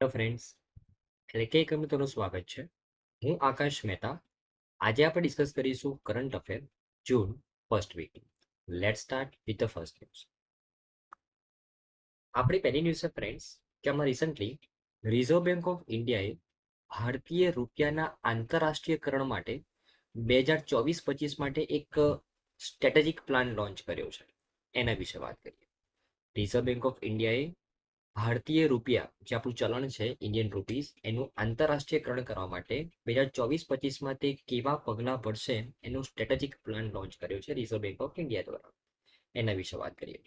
Hello friends, એટલે કે મિત્રોનું સ્વાગત છે. હું આકાશ મહેતા. આજે આપણે ડિસ્કસ કરીશું કરંટ અફેર જૂન first week. Let start with the first news. આપણી પહેલી ન્યૂઝ છે ફ્રેન્ડ્સ કે આમાં રિસન્ટલી રિઝર્વ બેંક ઓફ ઇન્ડિયાએ ભારતીય રૂપિયાના આંતરરાષ્ટ્રીયકરણ માટે 2024-25 માટે એક સ્ટ્રેટેજિક પ્લાન લોન્ચ કર્યો છે. એના વિશે વાત કરીએ. રિઝર્વ બેંક ઓફ ઇન્ડિયાએ ભારતીય રૂપિયા જે આપણું ચલણ છે ઇન્ડિયન રૂપીઝ એનું આંતરરાષ્ટ્રીયકરણ કરવા માટે 2024-25 તે કેવા પગલાં ભરશે એનું સ્ટ્રેટેજિક પ્લાન લોન્ચ કર્યો છે રિઝર્વ બેંક ઓફ ઇન્ડિયા દ્વારા. એના વિશે વાત કરીએ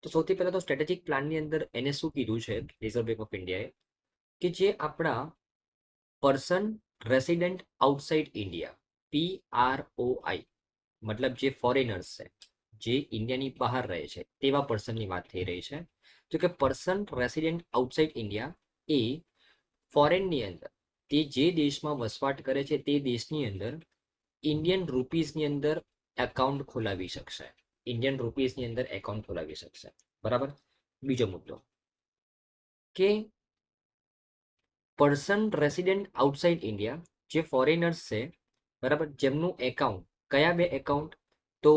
તો સૌથી પહેલા તો સ્ટ્રેટેજિક પ્લાનની અંદર એને શું કીધું છે રિઝર્વ બેંક ઓફ ઇન્ડિયાએ કે જે આપણા person resident outside India PROI મતલબ જે ફોરેનર્સ છે જે ઇન્ડિયાની બહાર રહે છે તેવા પર્સનની વાત થઈ રહી છે. તો કે પર્સન રેસિડેન્ટ આઉટસાઇડ ઇન્ડિયા એ ફોરેનની અંદર તે જે દેશમાં વસવાટ કરે છે તે દેશની અંદર ઇન્ડિયન રૂપીઝની અંદર એકાઉન્ટ ખોલાવી શકશે. ઇન્ડિયન રૂપીઝની અંદર એકાઉન્ટ ખોલાવી શકશે. બરાબર. બીજો મુદ્દો કે પર્સન રેસિડેન્ટ આઉટસાઇડ ઇન્ડિયા જે ફોરેનર્સ છે બરાબર જેમનું એકાઉન્ટ કયા બે એકાઉન્ટ તો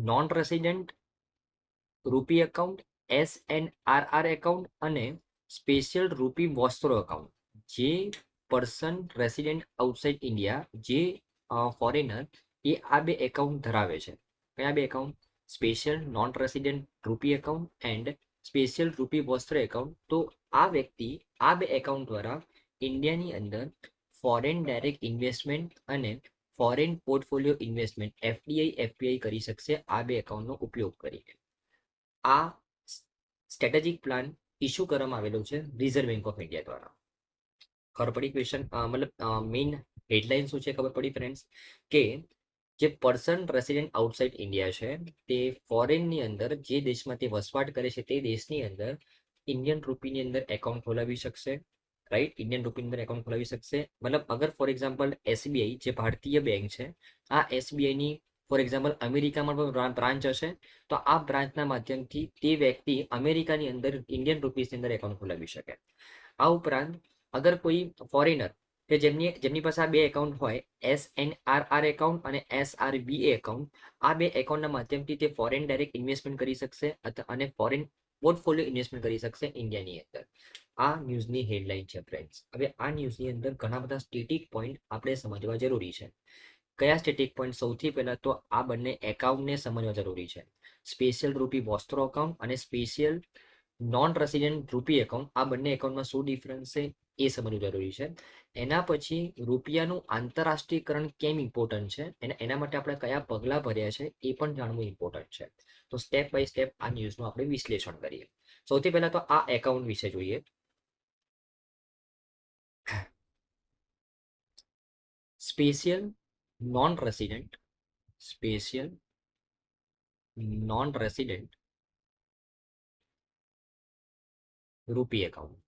નોન રેસિડેન્ટ રૂપી એકાઉન્ટ SNRR એકાઉન્ટ અને સ્પેશિયલ રૂપી વોસ્ત્રો એકાઉન્ટ જે પર્સન રેસિડેન્ટ આઉટસાઇડ ઇન્ડિયા જે ફોરેનર એ આ બે એકાઉન્ટ ધરાવે છે. કયા બે એકાઉન્ટ? સ્પેશિયલ નોન રેસિડેન્ટ રૂપી એકાઉન્ટ એન્ડ સ્પેશિયલ રૂપી વસ્ત્ર એકાઉન્ટ. તો આ વ્યક્તિ આ બે એકાઉન્ટ દ્વારા ઇન્ડિયાની અંદર ફોરેન ડાયરેક્ટ ઇન્વેસ્ટમેન્ટ અને ફોરેન પોર્ટફોલિયો ઇન્વેસ્ટમેન્ટ FDI કરી શકશે આ બે એકાઉન્ટનો ઉપયોગ કરીને. આ સ્ટ્રેટેજિક પ્લાન ઇસ્યુ કરવામાં આવેલો છે રિઝર્વ બેંક ઓફ ઇન્ડિયા દ્વારા. ખબર પડી ક્વેશ્ચન મતલબ મેઇન હેડલાઇન શું છે ખબર પડી ફ્રેન્ડ્સ કે જે પર્સન રેસિડેન્ટ આઉટસાઇડ ઇન્ડિયા છે તે ફોરેનની અંદર જે દેશમાં તે વસવાટ કરે છે તે દેશની અંદર ઇન્ડિયન રૂપીની અંદર એકાઉન્ટ ખોલાવી શકશે. રાઈટ, ઇન્ડિયન રૂપીની અંદર એકાઉન્ટ ખોલાવી શકશે. મતલબ અગર ફોર એક્ઝામ્પલ SBI જે ભારતીય બેંક છે આ SBIની ફોર એક્ઝામ્પલ અમેરિકામાં પણ બ્રાન્ચ હશે તો આ બ્રાન્ચના માધ્યમથી તે વ્યક્તિ અમેરિકાની અંદર ઇન્ડિયન રૂપીસની અંદર એકાઉન્ટ ખોલાવી શકે. આ ઉપરાંત અગર કોઈ ફોરેનર કે જેમની પાસે આ બે એકાઉન્ટ હોય SNRR એકાઉન્ટ અને SRBA એકાઉન્ટ આ બે એકાઉન્ટના માધ્યમથી તે ફોરેન ડાયરેક્ટ ઇન્વેસ્ટમેન્ટ કરી શકશે અને ફોરેન પોર્ટફોલિયો ઇન્વેસ્ટમેન્ટ કરી શકશે ઇન્ડિયાની અંદર. આ ન્યૂઝની હેડલાઇન છે ફ્રેન્ડ્સ. હવે આ ન્યૂઝની અંદર ઘણા બધા સ્ટેટિક પોઈન્ટ આપણે સમજવા જરૂરી છે. કયા સ્ટેટિક પોઈન્ટ? સૌથી પહેલા તો આ બંને એકાઉન્ટને સમજવા જરૂરી છે. સ્પેશિયલ રૂપી વોસ્ત્રો એકાઉન્ટ અને સ્પેશિયલ નોન રેસિડેન્ટ રૂપી એકાઉન્ટ આ બંને એકાઉન્ટમાં શું ડિફરન્સ છે એ સમજવું જરૂરી છે. એના પછી રૂપિયાનું આંતરરાષ્ટ્રીયકરણ કેમ ઇમ્પોર્ટન્ટ છે અને એના માટે આપણે કયા પગલાં ભર્યા છે એ પણ જાણવું ઇમ્પોર્ટન્ટ છે. તો સ્ટેપ બાય સ્ટેપ આ ન્યૂઝનું આપણે વિશ્લેષણ કરીએ. સૌથી પહેલા તો આ એકાઉન્ટ વિશે જોઈએ. સ્પેશિયલ નોન રેસિડેન્ટ રૂપી એકાઉન્ટ.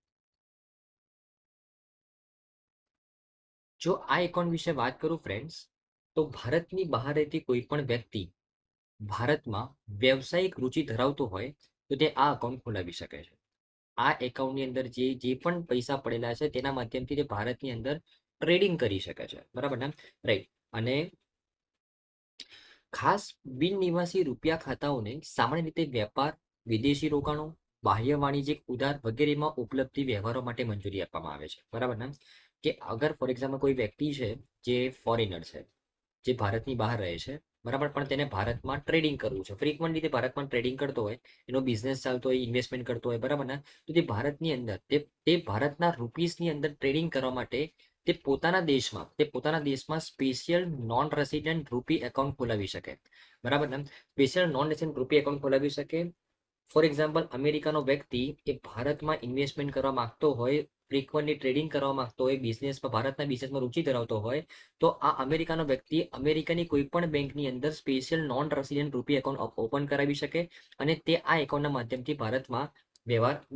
જો આ એકાઉન્ટ વિશે વાત કરું ફ્રેન્ડ્સ તો ભારતની બહાર રહેતી કોઈ પણ વ્યક્તિ ભારતમાં વ્યવસાયિક રુચિ ધરાવતો હોય તો તે આ એકાઉન્ટ ખોલાવી શકે છે. આ એકાઉન્ટની અંદર જે પણ પૈસા પડેલા છે તેના માધ્યમથી તે ભારતની અંદર ટ્રેડિંગ કરી શકે છે. બરાબર ને? રાઈટ. અને ખાસ બિન નિવાસી રૂપિયા ખાતાઓને સામાન્ય રીતે વેપાર, વિદેશી રોકાણો, બાહ્ય વાણિજ્યિક ઉધાર વગેરેમાં ઉપલબ્ધિ વ્યવહારો માટે મંજૂરી આપવામાં આવે છે. બરાબર ને? કે અગર ફોર એક્ઝામ્પલ કોઈ વ્યક્તિ છે જે ફોરેનર છે જે ભારતની બહાર રહે છે બરાબર પણ તેને ભારતમાં ટ્રેડિંગ કરવું છે, ફ્રિકવન્ટલી તે ભારતમાં ટ્રેડિંગ કરતો હોય, એનો બિઝનેસ ચાલતો હોય, ઇન્વેસ્ટમેન્ટ કરતો હોય, બરાબર ને? તો તે ભારતની અંદર તે ભારતના રૂપીસની અંદર ટ્રેડિંગ કરવા માટે તે પોતાના દેશમાં સ્પેશિયલ નોન રેસિડેન્ટ રૂપી એકાઉન્ટ ખોલાવી શકે. બરાબર ને? સ્પેશિયલ નોન રેસિડેન્ટ રૂપી એકાઉન્ટ ખોલાવી શકે. ફોર એક્ઝામ્પલ અમેરિકાનો વ્યક્તિ એ ભારતમાં ઇન્વેસ્ટમેન્ટ કરવા માંગતો હોય, ફ્રિકવન્ટલી ટ્રેડિંગ કરવા માંગતો હોય, ભારતના બિઝનેસમાં રુચિ ધરાવતો હોય તો આ અમેરિકાનો વ્યક્તિ અમેરિકાની કોઈ પણ બેંકની અંદર સ્પેશિયલ નોન રેસિડેન્ટ રૂપી એકાઉન્ટ ઓપન કરાવી શકે અને તે આ એકાઉન્ટના માધ્યમથી ભારતમાં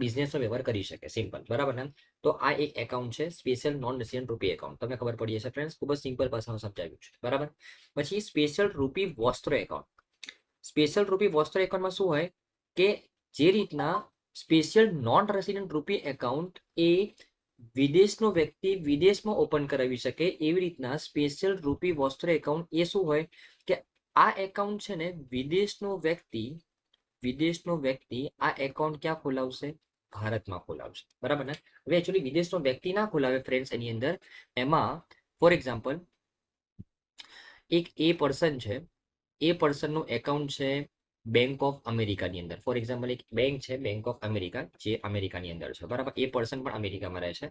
બિઝનેસનો વ્યવહાર કરી શકે. સિમ્પલ. બરાબર ને? તો આ એક એકાઉન્ટ છે સ્પેશિયલ નોન રેસિડેન્ટ રૂપી એકાઉન્ટ. તમને ખબર પડી હશે ફ્રેન્ડ્સ, ખૂબ જ સિમ્પલ ભાષામાં સમજાવ્યું છે. બરાબર. પછી સ્પેશિયલ રૂપી વસ્ત્ર એકાઉન્ટ. સ્પેશિયલ રૂપી વસ્ત્ર એકાઉન્ટમાં શું હોય કે જે રીતના સ્પેશિયલ નોન રેસિડેન્ટ રૂપી એકાઉન્ટ એ વિદેશનો વ્યક્તિ વિદેશમાં ઓપન કરાવી શકે એવી રીતના સ્પેશિયલ રૂપી વોસ્ત્ર એકાઉન્ટ એ શું હોય કે આ એકાઉન્ટ છે ને વિદેશનો વ્યક્તિ આ એકાઉન્ટ ક્યાં ખોલાવશે? ભારતમાં ખોલાવશે, બરાબર ને? હવે એકચ્યુઅલી વિદેશનો વ્યક્તિ ના ખોલાવે ફ્રેન્ડ્સ એની અંદર, એમાં ફોર એક્ઝામ્પલ એક એ પર્સન છે, એ પર્સનનું એકાઉન્ટ છે બેંક ઓફ અમેરિકાની અંદર. ફોર એક્ઝામ્પલ એક બેંક છે બેંક ઓફ અમેરિકા જે અમેરિકાની અંદર છે, બરાબર? એ પર્સન પણ અમેરિકામાં રહે છે,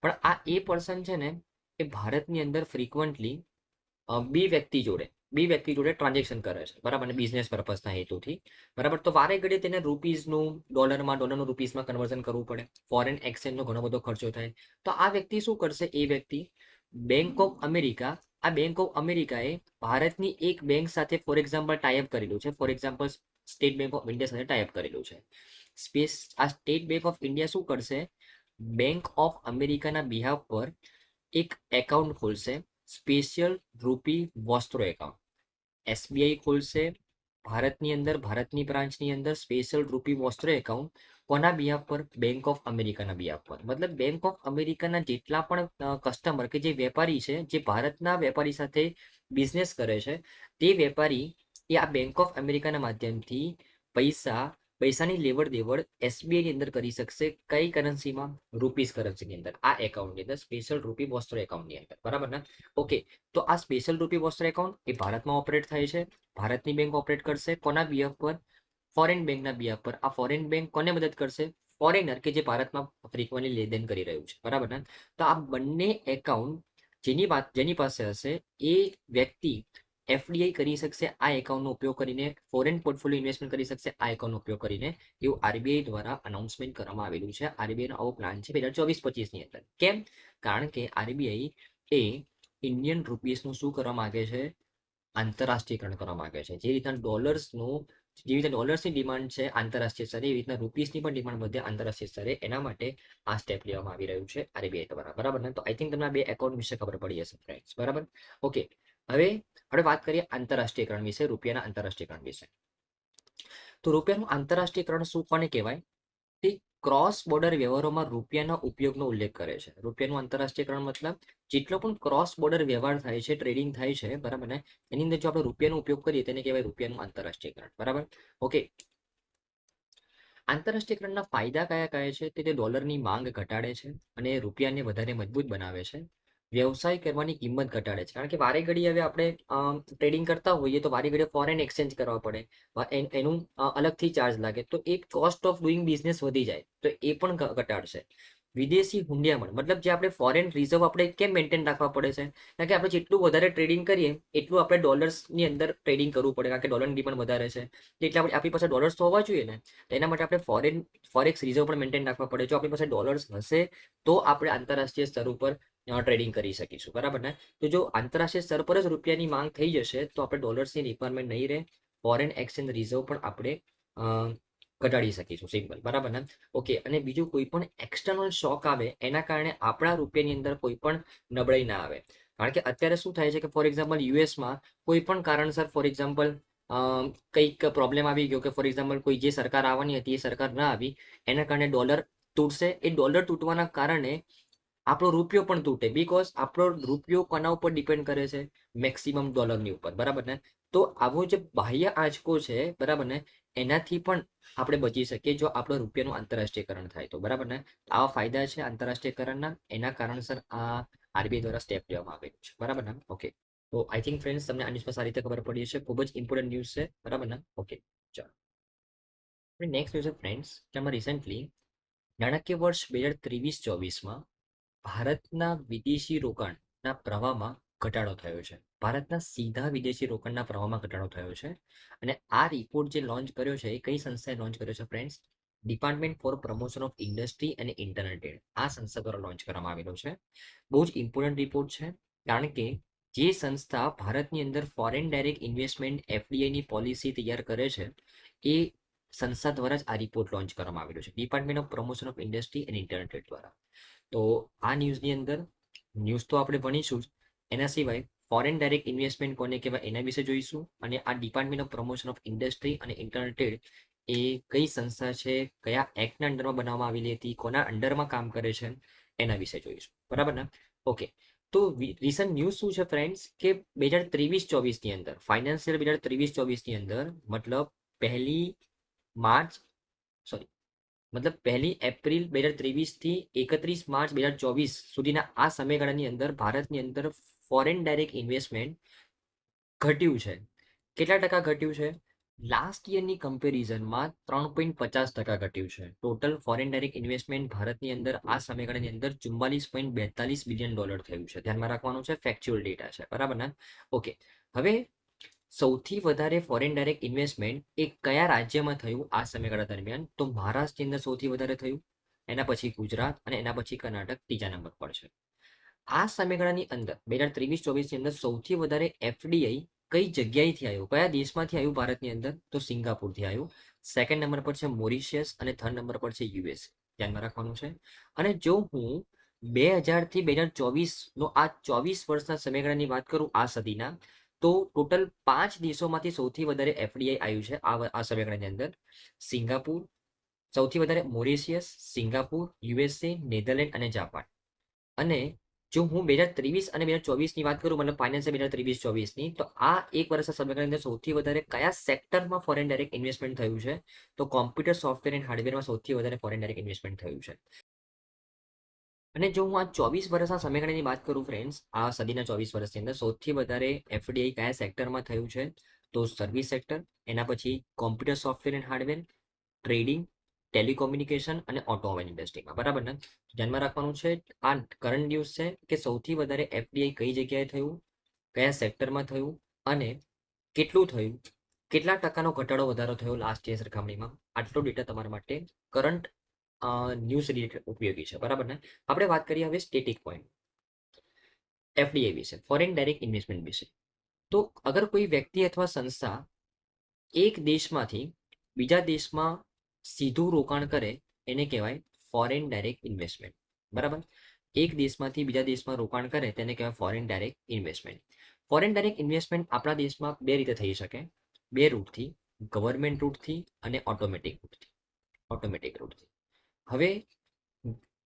પણ આ એ પર્સન છે ને એ ભારતની અંદર ફ્રિકવન્ટલી બે વ્યક્તિ જોડે ટ્રાન્ઝેક્શન કરે છે, બરાબર? અને બિઝનેસ પર્પઝના હેતુથી, બરાબર? તો વારે ઘડીએ તેને રૂપીઝનું ડોલરનું રૂપીઝમાં કન્વર્ઝન કરવું પડે, ફોરેન એક્સચેન્જનો ઘણો બધો ખર્ચો થાય. તો આ વ્યક્તિ શું કરશે? એ વ્યક્તિ બેંક ઓફ અમેરિકા, આ બેંક ઓફ અમેરિકાએ ભારતની એક બેંક સાથે ફોર એક્ઝામ્પલ ટાઈઅપ કરેલું છે, for example state bank of India સાથે ટાઈઅપ કરેલું છે. આ સ્ટેટ બેંક ઓફ ઇન્ડિયા શું કરશે? બેંક ઓફ અમેરિકાના બિહાફ પર એક એકાઉન્ટ ખોલશે, સ્પેશિયલ રૂપી વોસ્ત્રો એકાઉન્ટ. એસબીઆઈ ખોલશે ભારતની અંદર, ભારતની બ્રાન્ચની અંદર સ્પેશિયલ રૂપી વોસ્ત્ર એકાઉન્ટ. કોના બિહાફ પર? બેંક ઓફ અમેરિકાના બિહાફ પર. મતલબ બેંક ઓફ અમેરિકાના જેટલા પણ કસ્ટમર કે જે વેપારી છે, જે ભારતના વેપારી સાથે બિઝનેસ કરે છે, તે વેપારી એ આ બેંક ઓફ અમેરિકાના માધ્યમથી પૈસાની લેવડ દેવડ એસબીઆઈ ની અંદર કરી શકશે. કઈ કરન્સીમાં? રૂપીઝ કરન્સીની અંદર, આ એકાઉન્ટની અંદર, સ્પેશિયલ રૂપી વોસ્ત્ર એકાઉન્ટની અંદર, બરાબર ને? ઓકે, તો આ સ્પેશિયલ રૂપી વોસ્ત્ર એકાઉન્ટ એ ભારતમાં ઓપરેટ થાય છે. ભારતની બેંક ઓપરેટ કરશે કોના બિહાફ પર? ફોરેન બેંકના બિહાફ પર. આ ફોરેન બેંક કોને મદદ કરશે? ફોરેનર કે જે ભારતમાં ફ્રીક્વન્ટલી લેનદેન કરી રહ્યું છે, બરાબર ને? તો આ બંને એકાઉન્ટ જેની પાસે હશે એ વ્યક્તિ એફડીઆઈ કરી શકશે આ એકાઉન્ટનો ઉપયોગ કરીને, ફોરેન પોર્ટફોલિયો ઇન્વેસ્ટમેન્ટ કરી શકશે આ એકાઉન્ટનો ઉપયોગ કરીને, એવું આરબીઆઈ દ્વારા અનાઉન્સમેન્ટ કરવામાં આવેલું છે. આરબીઆઈનો આવો પ્લાન છે 2024-25ની અંદર. કેમ? કારણ કે આરબીઆઈ એ ઇન્ડિયન રૂપીસનું શું કરવા માંગે છે? આંતરરાષ્ટ્રીયકરણ કરવા માંગે છે. જે રીતના ડોલર્સની ડિમાન્ડ છે આંતરરાષ્ટ્રીય સ્તરે, એવી રીતના રૂપીસની પણ ડિમાન્ડ વધે આંતરરાષ્ટ્રીય સ્તરે. એના માટે આ સ્ટેપ લેવામાં આવી રહ્યું છે આરબીઆઈ દ્વારા, બરાબર ને? તો આઈ થિંક તમને આ બે એકાઉન્ટ વિશે ખબર પડી હશે ફ્રેન્ડ્સ, બરાબર? ઓકે, હવે આપણે વાત કરીએ આંતરરાષ્ટ્રીયકરણ વિશે, રૂપિયાના આંતરરાષ્ટ્રીયકરણ વિશે. તો રૂપિયાનું આંતરરાષ્ટ્રીયકરણ શું કોને કહેવાય? તે ક્રોસ બોર્ડર વ્યવહારોમાં રૂપિયાના ઉપયોગનો ઉલ્લેખ કરે છે. રૂપિયાનું આંતરરાષ્ટ્રીયકરણ મતલબ જેટલો પણ ક્રોસ બોર્ડર વ્યવહાર થાય છે, ટ્રેડિંગ થાય છે, બરાબર ને? એની અંદર જો આપણે રૂપિયાનો ઉપયોગ કરીએ તેને કહેવાય રૂપિયાનું આંતરરાષ્ટ્રીયકરણ, બરાબર? ઓકે, આંતરરાષ્ટ્રીયકરણના ફાયદા કયા કયા છે? તે ડોલરની માંગ ઘટાડે છે અને રૂપિયાને વધારે મજબૂત બનાવે છે. વ્યવસાય કરવાની કિંમત ઘટાડે છે, કારણ કે વારે ઘડી હવે આપણે ટ્રેડિંગ કરતા હોઈએ તો વારે ઘડી ફોરેન એક્સચેન્જ કરવા પડે, એનું અલગથી ચાર્જ લાગે, તો એક કોસ્ટ ઓફ ડુઈંગ બિઝનેસ વધી જાય, તો એ પણ ઘટાડશે. વિદેશી હુંડિયામણ મતલબ જે આપણે ફોરેન રિઝર્વ આપણે કેમ મેન્ટેન રાખવા પડે છે? કારણ કે આપણે જેટલું વધારે ટ્રેડિંગ કરીએ એટલું આપણે ડોલર્સની અંદર ટ્રેડિંગ કરવું પડે, કારણ કે ડોલરની ડિમાન્ડ વધારે છે, એટલે આપણી પાસે ડોલર્સ તો હોવા જોઈએ ને. તો એના માટે આપણે ફોરેક્સ રિઝર્વ પણ મેન્ટેન રાખવા પડે. જો આપણી પાસે ડોલર્સ હશે તો આપણે આંતરરાષ્ટ્રીય સ્તર ઉપર ટ્રેડિંગ કરી શકીશું, બરાબર ને? તો જો આંતરરાષ્ટ્રીય સ્તર પર જ રૂપિયાની માંગ થઈ જશે તો આપણે ડોલર્સની રિક્વાયરમેન્ટ નહીં રહે, ફોરેન એક્સચેન્જ રિઝર્વ પણ આપણે ઘટાડી શકીશું, સિમ્પલ, બરાબર ને? ઓકે, અને બીજું કોઈ પણ એક્સટર્નલ શોક આવે એના કારણે આપણા રૂપિયાની અંદર કોઈ પણ નબળાઈ ના આવે. કારણ કે અત્યારે શું થાય છે કે ફોર એક્ઝામ્પલ યુએસમાં કોઈ પણ કારણસર ફોર એક્ઝામ્પલ કંઈક પ્રોબ્લેમ આવી ગયો, કે ફોર એક્ઝામ્પલ કોઈ જે સરકાર આવવાની હતી એ સરકાર ના આવી, એના કારણે ડોલર તૂટશે. એ ડોલર તૂટવાના કારણે આપણો રૂપિયો પણ તૂટે, બીકોઝ આપણો રૂપિયો કોના ઉપર ડિપેન્ડ કરે છે? મેક્સિમમ ડોલરની ઉપર, બરાબર ને? તો આવો જે બાહ્ય આંચકો છે, બરાબર ને, એનાથી પણ આપણે બચી શકીએ જો આપણો રૂપિયાનું આંતરરાષ્ટ્રીયકરણ થાય તો, બરાબર ને? આવા ફાયદા છે આંતરરાષ્ટ્રીયકરણના, એના કારણસર આ આરબીઆઈ દ્વારા સ્ટેપ લેવામાં આવેલું છે, બરાબર ને? ઓકે, તો આઈ થિંક ફ્રેન્ડ્સ તમને આ ન્યૂઝમાં સારી રીતે ખબર પડી હશે. ખૂબ જ ઇમ્પોર્ટન્ટ ન્યૂઝ છે, બરાબર ને? ઓકે, ચાલો નેક્સ્ટ ન્યૂઝ છે ફ્રેન્ડ્સ, કે આમાં રિસેન્ટલી નાણાકીય વર્ષ 2023-24માં ભારતના વિદેશી રોકાણના પ્રવાહમાં ઘટાડો થયો છે. ભારતના સીધા વિદેશી રોકાણના પ્રવાહમાં ઘટાડો થયો છે. અને આ રિપોર્ટ જે લોન્ચ કર્યો છે એ કઈ સંસ્થાએ લોન્ચ કર્યો છે friends? Department four promotion of industry અને ઇન્ટરનલ ટ્રેડ, આ સંસ્થા દ્વારા લોન્ચ કરવામાં આવેલો છે. બહુ જ ઇમ્પોર્ટન્ટ રિપોર્ટ છે, કારણ કે જે સંસ્થા ભારતની અંદર ફોરેન ડાયરેક્ટ ઇન્વેસ્ટમેન્ટ એફડીઆઈની પોલિસી તૈયાર કરે છે, એ સંસ્થા દ્વારા જ આ રિપોર્ટ લોન્ચ કરવામાં આવેલો છે, department of promotion of industry and internal trade દ્વારા. તો આ ન્યૂઝની અંદર ન્યૂઝ તો આપણે ભણીશું જ, એના સિવાય ફોરેન ડાયરેક્ટ ઇન્વેસ્ટમેન્ટ કોને કહેવાય એના વિશે જોઈશું, અને આ department of promotion of industry અને ઇન્ટરનલ ટ્રેડ એ કઈ સંસ્થા છે, કયા એક્ટના અંડરમાં બનાવવામાં આવેલી હતી, કોના અંડરમાં કામ કરે છે, એના વિશે જોઈશું. બરાબર ને? ઓકે. તો રિસન્ટ ન્યૂઝ શું છે ફ્રેન્ડ્સ, કે 2023-24ની અંદર, ફાઇનાન્શિયલ 2023-24ની અંદર, મતલબ 1 માર્ચ, સોરી, મતલબ 1 એપ્રિલ 2023 થી 31 માર્ચ 2024 સુધીના આ સમયગાળાની અંદર ભારતની અંદર ફોરેન ડાયરેક્ટ ઇન્વેસ્ટમેન્ટ ઘટ્યું છે. કેટલા ટકા ઘટ્યું છે? લાસ્ટ યરની કમ્પેરિઝનમાં 3.50% ઘટ્યું છે. ટોટલ ફોરેન ડાયરેક્ટ ઇન્વેસ્ટમેન્ટ ભારતની અંદર આ સમયગાળાની અંદર $44.42 બિલિયન થયું છે. ધ્યાનમાં રાખવાનું છે, ફેક્ચ્યુઅલ ડેટા છે. બરાબર ને? ઓકે. હવે સૌથી વધારે ફોરેન ડાયરેક્ટ ઇન્વેસ્ટમેન્ટ એ કયા રાજ્યમાં થયું આ સમયગાળા દરમિયાન? તો મહારાષ્ટ્રની અંદર સૌથી વધારે થયું, એના પછી ગુજરાત અને એના પછી કર્ણાટક ત્રીજા નંબર પર છે. આ સમયગાળાની અંદર 2023-24ની અંદર સૌથી વધારે એફડીઆઈ કઈ જગ્યાએથી આવ્યું, કયા દેશમાંથી આવ્યું ભારતની અંદર? તો સિંગાપુરથી આવ્યું. સેકન્ડ નંબર પર છે મોરિશિયસ અને થર્ડ નંબર પર છે યુએસ. ધ્યાનમાં રાખવાનું છે. અને જો હું 2000 થી 2024 નો આ 24 વર્ષના સમયગાળાની વાત કરું આ સદીના, તો ટોટલ 5 દેશોમાંથી સૌથી વધારે એફડીઆઈ આવ્યું છે આ સમયગાળાની અંદર. સિંગાપુર સૌથી વધારે, મોરિશિયસ, સિંગાપુર, યુએસએ, નેધરલેન્ડ અને જાપાન. અને જો હું 2023 અને 2024ની વાત કરું, મતલબ ફાઇનાન્સિયલ 2023-24ની, તો આ એક વર્ષના સમયગાળાની અંદર સૌથી વધારે કયા સેક્ટરમાં ફોરેન ડાયરેક્ટ ઇન્વેસ્ટમેન્ટ થયું છે? તો કોમ્પ્યુટર, સોફ્ટવેર એન્ડ હાર્ડવેરમાં સૌથી વધારે ફોરેન ડાયરેક્ટ ઇન્વેસ્ટમેન્ટ થયું છે. અને જો હું આ 24 વર્ષના સમયગાળાની વાત કરું ફ્રેન્ડ્સ, આ સદીના 24 વર્ષની અંદર સૌથી વધારે એફડીઆઈ કયા સેક્ટરમાં થયું છે? તો સર્વિસ સેક્ટર, એના પછી computer, software and hardware, trading, telecommunication અને ઓટોમોબાઈલ ઇન્ડસ્ટ્રીમાં. બરાબર ને? ધ્યાનમાં રાખવાનું છે, આ કરંટ ન્યૂઝ છે કે સૌથી વધારે એફડીઆઈ કઈ જગ્યાએ થયું, કયા સેક્ટરમાં થયું અને કેટલું થયું, કેટલા ટકાનો ઘટાડો વધારો થયો લાસ્ટ યર સરખામણીમાં. આટલો ડેટા તમારા માટે કરંટ ન્યૂઝ રિલેટેડ ઉપયોગી છે. બરાબર ને? આપણે વાત કરીએ હવે સ્ટેટિક પોઈન્ટ એફડીઆઈ વિશે, ફોરેન ડાયરેક્ટ ઇન્વેસ્ટમેન્ટ વિશે. તો અગર કોઈ વ્યક્તિ અથવા સંસ્થા એક દેશમાંથી બીજા દેશમાં સીધું રોકાણ કરે, એને કહેવાય ફોરેન ડાયરેક્ટ ઇન્વેસ્ટમેન્ટ. બરાબર? એક દેશમાંથી બીજા દેશમાં રોકાણ કરે તેને કહેવાય foreign direct investment. Foreign direct investment આપણા દેશમાં બે રીતે થઈ શકે, બે રૂટથી, ગવર્મેન્ટ રૂટથી અને ઓટોમેટિક રૂટથી. હવે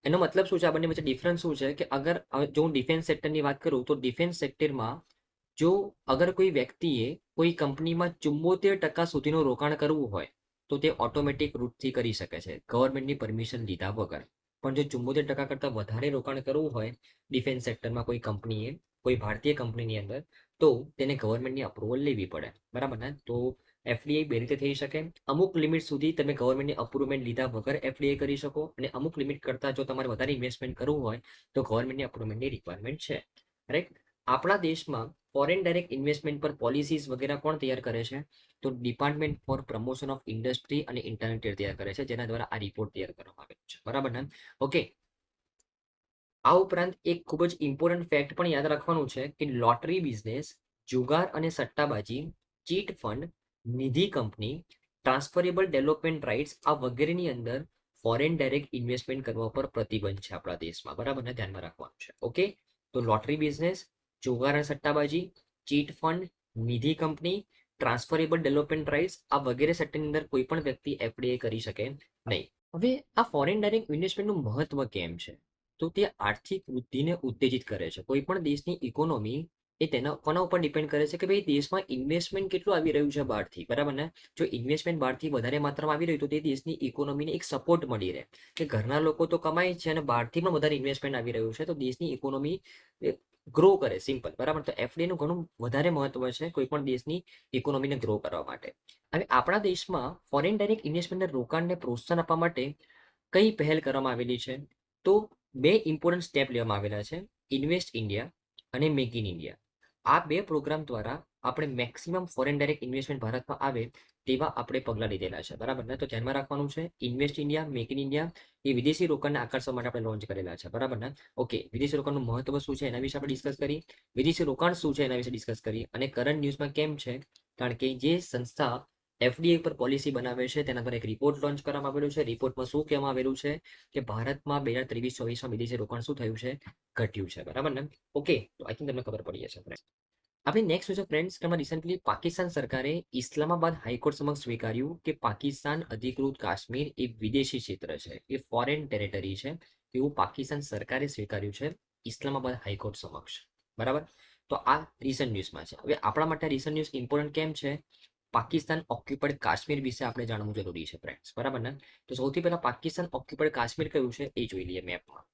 એનો મતલબ શું છે, આ બંને વચ્ચે ડિફરન્સ શું છે, કે અગર જો હું ડિફેન્સ સેક્ટરની વાત કરું, તો ડિફેન્સ સેક્ટરમાં જો અગર કોઈ વ્યક્તિએ કોઈ કંપનીમાં 74% સુધીનું રોકાણ કરવું હોય, તો તે ઓટોમેટિક રૂટથી કરી શકે છે, ગવર્મેન્ટની પરમિશન લીધા વગર. પણ જો 74% કરતાં વધારે રોકાણ કરવું હોય ડિફેન્સ સેક્ટરમાં કોઈ કંપનીએ, કોઈ ભારતીય કંપનીની અંદર, તો તેને ગવર્મેન્ટની અપ્રુવલ લેવી પડે. બરાબર ને? તો એફડીઆઈ બે રીતે થઈ શકે. અમુક લિમિટ સુધી તમે ગવર્મેન્ટની અપ્રુવમેન્ટ લીધા વગર એફડીઆઈ કરી શકો, અને અમુક લિમિટ કરતાં જો તમારે વધારે ઇન્વેસ્ટમેન્ટ કરવું હોય તો ગવર્મેન્ટની અપ્રુવમેન્ટની રિક્વાયરમેન્ટ છે. રાઈટ? આપણા દેશમાં ફોરેન ડાયરેક્ટ ઇન્વેસ્ટમેન્ટ પર પોલિસીસ વગેરે કોણ તૈયાર કરે છે? તો department four promotion of industry અને ઇન્ટરનેટ તૈયાર કરે છે, જેના દ્વારા આ રિપોર્ટ તૈયાર કરવામાં આવેલો છે. બરાબર ને? ઓકે. આ ઉપરાંત એક ખૂબ જ ઇમ્પોર્ટન્ટ ફેક્ટ પણ યાદ રાખવાનું છે કે લોટરી બિઝનેસ, જુગાર અને સટ્ટાબાજી, ચીટ ફંડ, નિધિ કંપની, ટ્રાન્સફરેબલ ડેવલપમેન્ટ રાઇટ્સ, આ વગેરેની અંદર ફોરેન ડાયરેક્ટ ઇન્વેસ્ટમેન્ટ કરવા પર પ્રતિબંધ છે આપણા દેશમાં. બરાબર ને? ધ્યાનમાં રાખવાનું છે. ઓકે. તો લોટરી બિઝનેસ, જુગાર અને સટ્ટાબાજી, ચીટ ફંડ, નિધિ કંપની, ટ્રાન્સફરેબલ ડેવલપમેન્ટ રાઇટ્સ, આ વગેરે સેક્ટરની અંદર કોઈ પણ વ્યક્તિ એફડીઆઈ કરી શકે નહીં. હવે આ ફોરેન ડાયરેક્ટ ઇન્વેસ્ટમેન્ટનું મહત્વ કેમ છે? તો તે આર્થિક વૃદ્ધિને ઉત્તેજિત કરે છે. કોઈ પણ દેશની ઇકોનોમી એ કોના ઉપર ડિપેન્ડ કરે છે, કે ભાઈ દેશમાં ઇન્વેસ્ટમેન્ટ કેટલું આવી રહ્યું છે બહારથી. બરાબર ને? જો ઇન્વેસ્ટમેન્ટ બહારથી વધારે માત્રામાં આવી રહ્યું તો તે દેશની ઇકોનોમીને એક સપોર્ટ મળી રહે, કે ઘરના લોકો તો કમાય છે અને બહારથી પણ વધારે ઇન્વેસ્ટમેન્ટ આવી રહ્યું છે, તો દેશની ઇકોનોમી ગ્રો કરે. સિમ્પલ. બરાબર? તો એફડીઆઈ નું ઘણું વધારે મહત્વ છે કોઈ પણ દેશની ઇકોનોમીને ગ્રો કરવા માટે. હવે આપણા દેશમાં ફોરેન ડાયરેક્ટ ઇન્વેસ્ટમેન્ટના રોકાણને પ્રોત્સાહન આપવા માટે કઈ પહેલ કરવામાં આવેલી છે? તો બે ઇમ્પોર્ટન્ટ સ્ટેપ લેવામાં આવેલા છે, ઇન્વેસ્ટ ઇન્ડિયા અને મેક ઇન ઇન્ડિયા. આ બે પ્રોગ્રામ દ્વારા આપણે મેક્સિમમ ફોરેન ડાયરેક્ટ ઇન્વેસ્ટમેન્ટ ભારતમાં આવે તેવા આપણે પગલાં લીધેલા છે. બરાબર ને? તો ધ્યાનમાં રાખવાનું છે, invest India, make in India એ વિદેશી રોકાણને આકર્ષવા માટે આપણે લોન્ચ કરેલા છે. બરાબર ને? ઓકે. વિદેશી રોકાણનું મહત્વ શું છે એના વિશે આપણે ડિસ્કસ કરી, વિદેશી રોકાણ શું છે એના વિશે ડિસ્કસ કરી, અને કરંટ ન્યૂઝમાં કેમ છે, કારણ કે જે સંસ્થા એફડીઆઈ પર પોલિસી બનાવે છે તેના પર એક રિપોર્ટ લોન્ચ કરવામાં આવેલું છે. રિપોર્ટમાં શું કહેવામાં આવેલું છે કે ભારતમાં 2023-24માં વિદેશી રોકાણ શું થયું છે? ઘટ્યું છે. બરાબર ને? ઓકે. તો આઈ થિંક તમને ખબર પડી જશે. આપણે નેક્સ્ટ છે ફ્રેન્ડ્સ કે રિસેન્ટલી પાકિસ્તાન સરકારે ઇસ્લામાબાદ હાઈકોર્ટ સમક્ષ સ્વીકાર્યું કે પાકિસ્તાન અધિકૃત કાશ્મીર એ વિદેશી ક્ષેત્ર છે, એ ફોરેન ટેરેટરી છે, એવું પાકિસ્તાન સરકારે સ્વીકાર્યું છે ઇસ્લામાબાદ હાઈકોર્ટ સમક્ષ. બરાબર, તો આ રિસન્ટ ન્યૂઝમાં છે. હવે આપણા માટે રિસન્ટ ન્યૂઝ ઇમ્પોર્ટન્ટ કેમ છે? પાકિસ્તાન ઓક્યુપાઈડ કાશ્મીર વિશે આપણે જાણવું જરૂરી છે ફ્રેન્ડ્સ. બરાબર ને? તો સૌથી પહેલા પાકિસ્તાન ઓક્યુપાઈડ કાશ્મીર કયું છે એ જોઈ લઈએ મેપમાં.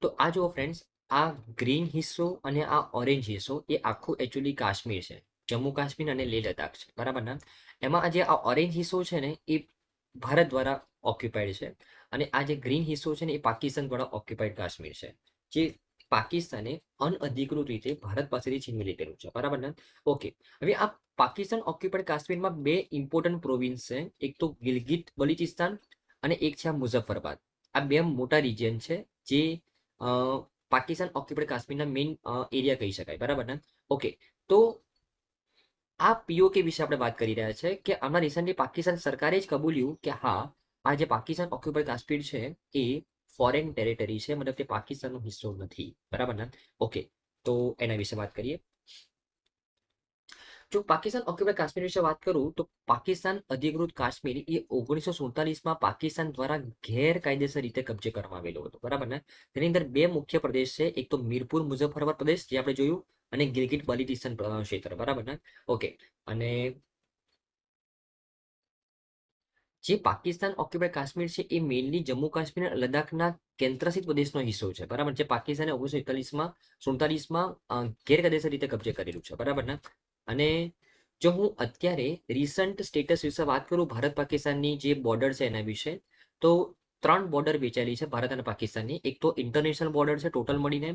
તો આ જુઓ ફ્રેન્ડ્સ, આ ગ્રીન હિસ્સો અને આ ઓરેન્જ હિસ્સો એ આખું એકચ્યુઅલી કાશ્મીર છે, જમ્મુ કાશ્મીર અને લેહ લદ્દાખ છે. બરાબર ને? એમાં આ જે આ ઓરેન્જ હિસ્સો છે ને એ ભારત દ્વારા ઓક્યુપાઈડ છે, અને આ જે ગ્રીન હિસ્સો છે ને એ પાકિસ્તાન દ્વારા ઓક્યુપાઈડ કાશ્મીર છે, જે પાકિસ્તાને અનઅધિકૃત રીતે ભારત પાસેથી છીનવી લીધેલું છે. બરાબર ને? ઓકે, હવે આ પાકિસ્તાન ઓક્યુપાઈડ કાશ્મીરમાં બે ઇમ્પોર્ટન્ટ પ્રોવિન્સ છે, એક તો ગિલગિટ બલુચિસ્તાન અને એક છે આ મુઝફ્ફરબાદ. આ બે મોટા રિજિયન છે જે પાકિસ્તાન ઓક્યુપાઈડ કાશ્મીરના મેઇન એરિયા કહી શકાય. બરાબર ને? ઓકે, તો આ પીઓકે વિશે આપણે વાત કરી રહ્યા છે કે આમાં રિસન્ટલી પાકિસ્તાન સરકારે જ કબૂલ્યું કે હા, આ જે પાકિસ્તાન ઓક્યુપાઈડ કાશ્મીર છે એ ફોરેન ટેરેટરી છે, મતલબ કે પાકિસ્તાનનો હિસ્સો નથી. બરાબર ને? ઓકે, તો એના વિશે વાત કરીએ. જો પાકિસ્તાન ઓક્યુપાઈડ કાશ્મીર વિશે વાત કરું તો પાકિસ્તાન અધિકૃત કાશ્મીર એ 1947માં પાકિસ્તાન દ્વારા ગેરકાયદેસર રીતે કબજે કરવામાં આવેલો હતો. બરાબર ને? તેની અંદર બે મુખ્ય પ્રદેશ છે, એક તો મીરપુર મુઝફ્ફરબાદ પ્રદેશ જે આપણે જોયું, અને ગિલગિટ બલ્ટિસ્તાન ક્ષેત્ર. બરાબર ને? ઓકે, અને જે પાકિસ્તાન ઓક્યુપાઈડ કાશ્મીર છે એ મેઇનલી જમ્મુ કાશ્મીર અને લદ્દાખના કેન્દ્રશાસિત પ્રદેશનો હિસ્સો છે. બરાબર, જે પાકિસ્તાને 1947માં ગેરકાયદેસર રીતે કબજે કરેલું છે. બરાબર ને? અને જો હું અત્યારે રિસન્ટ સ્ટેટસ વિશે વાત કરું ભારત પાકિસ્તાનની જે બોર્ડર છે એના વિશે, તો 3 બોર્ડર વેચાયેલી છે ભારત અને પાકિસ્તાનની. એક તો ઇન્ટરનેશનલ બોર્ડર છે ટોટલ મળીને,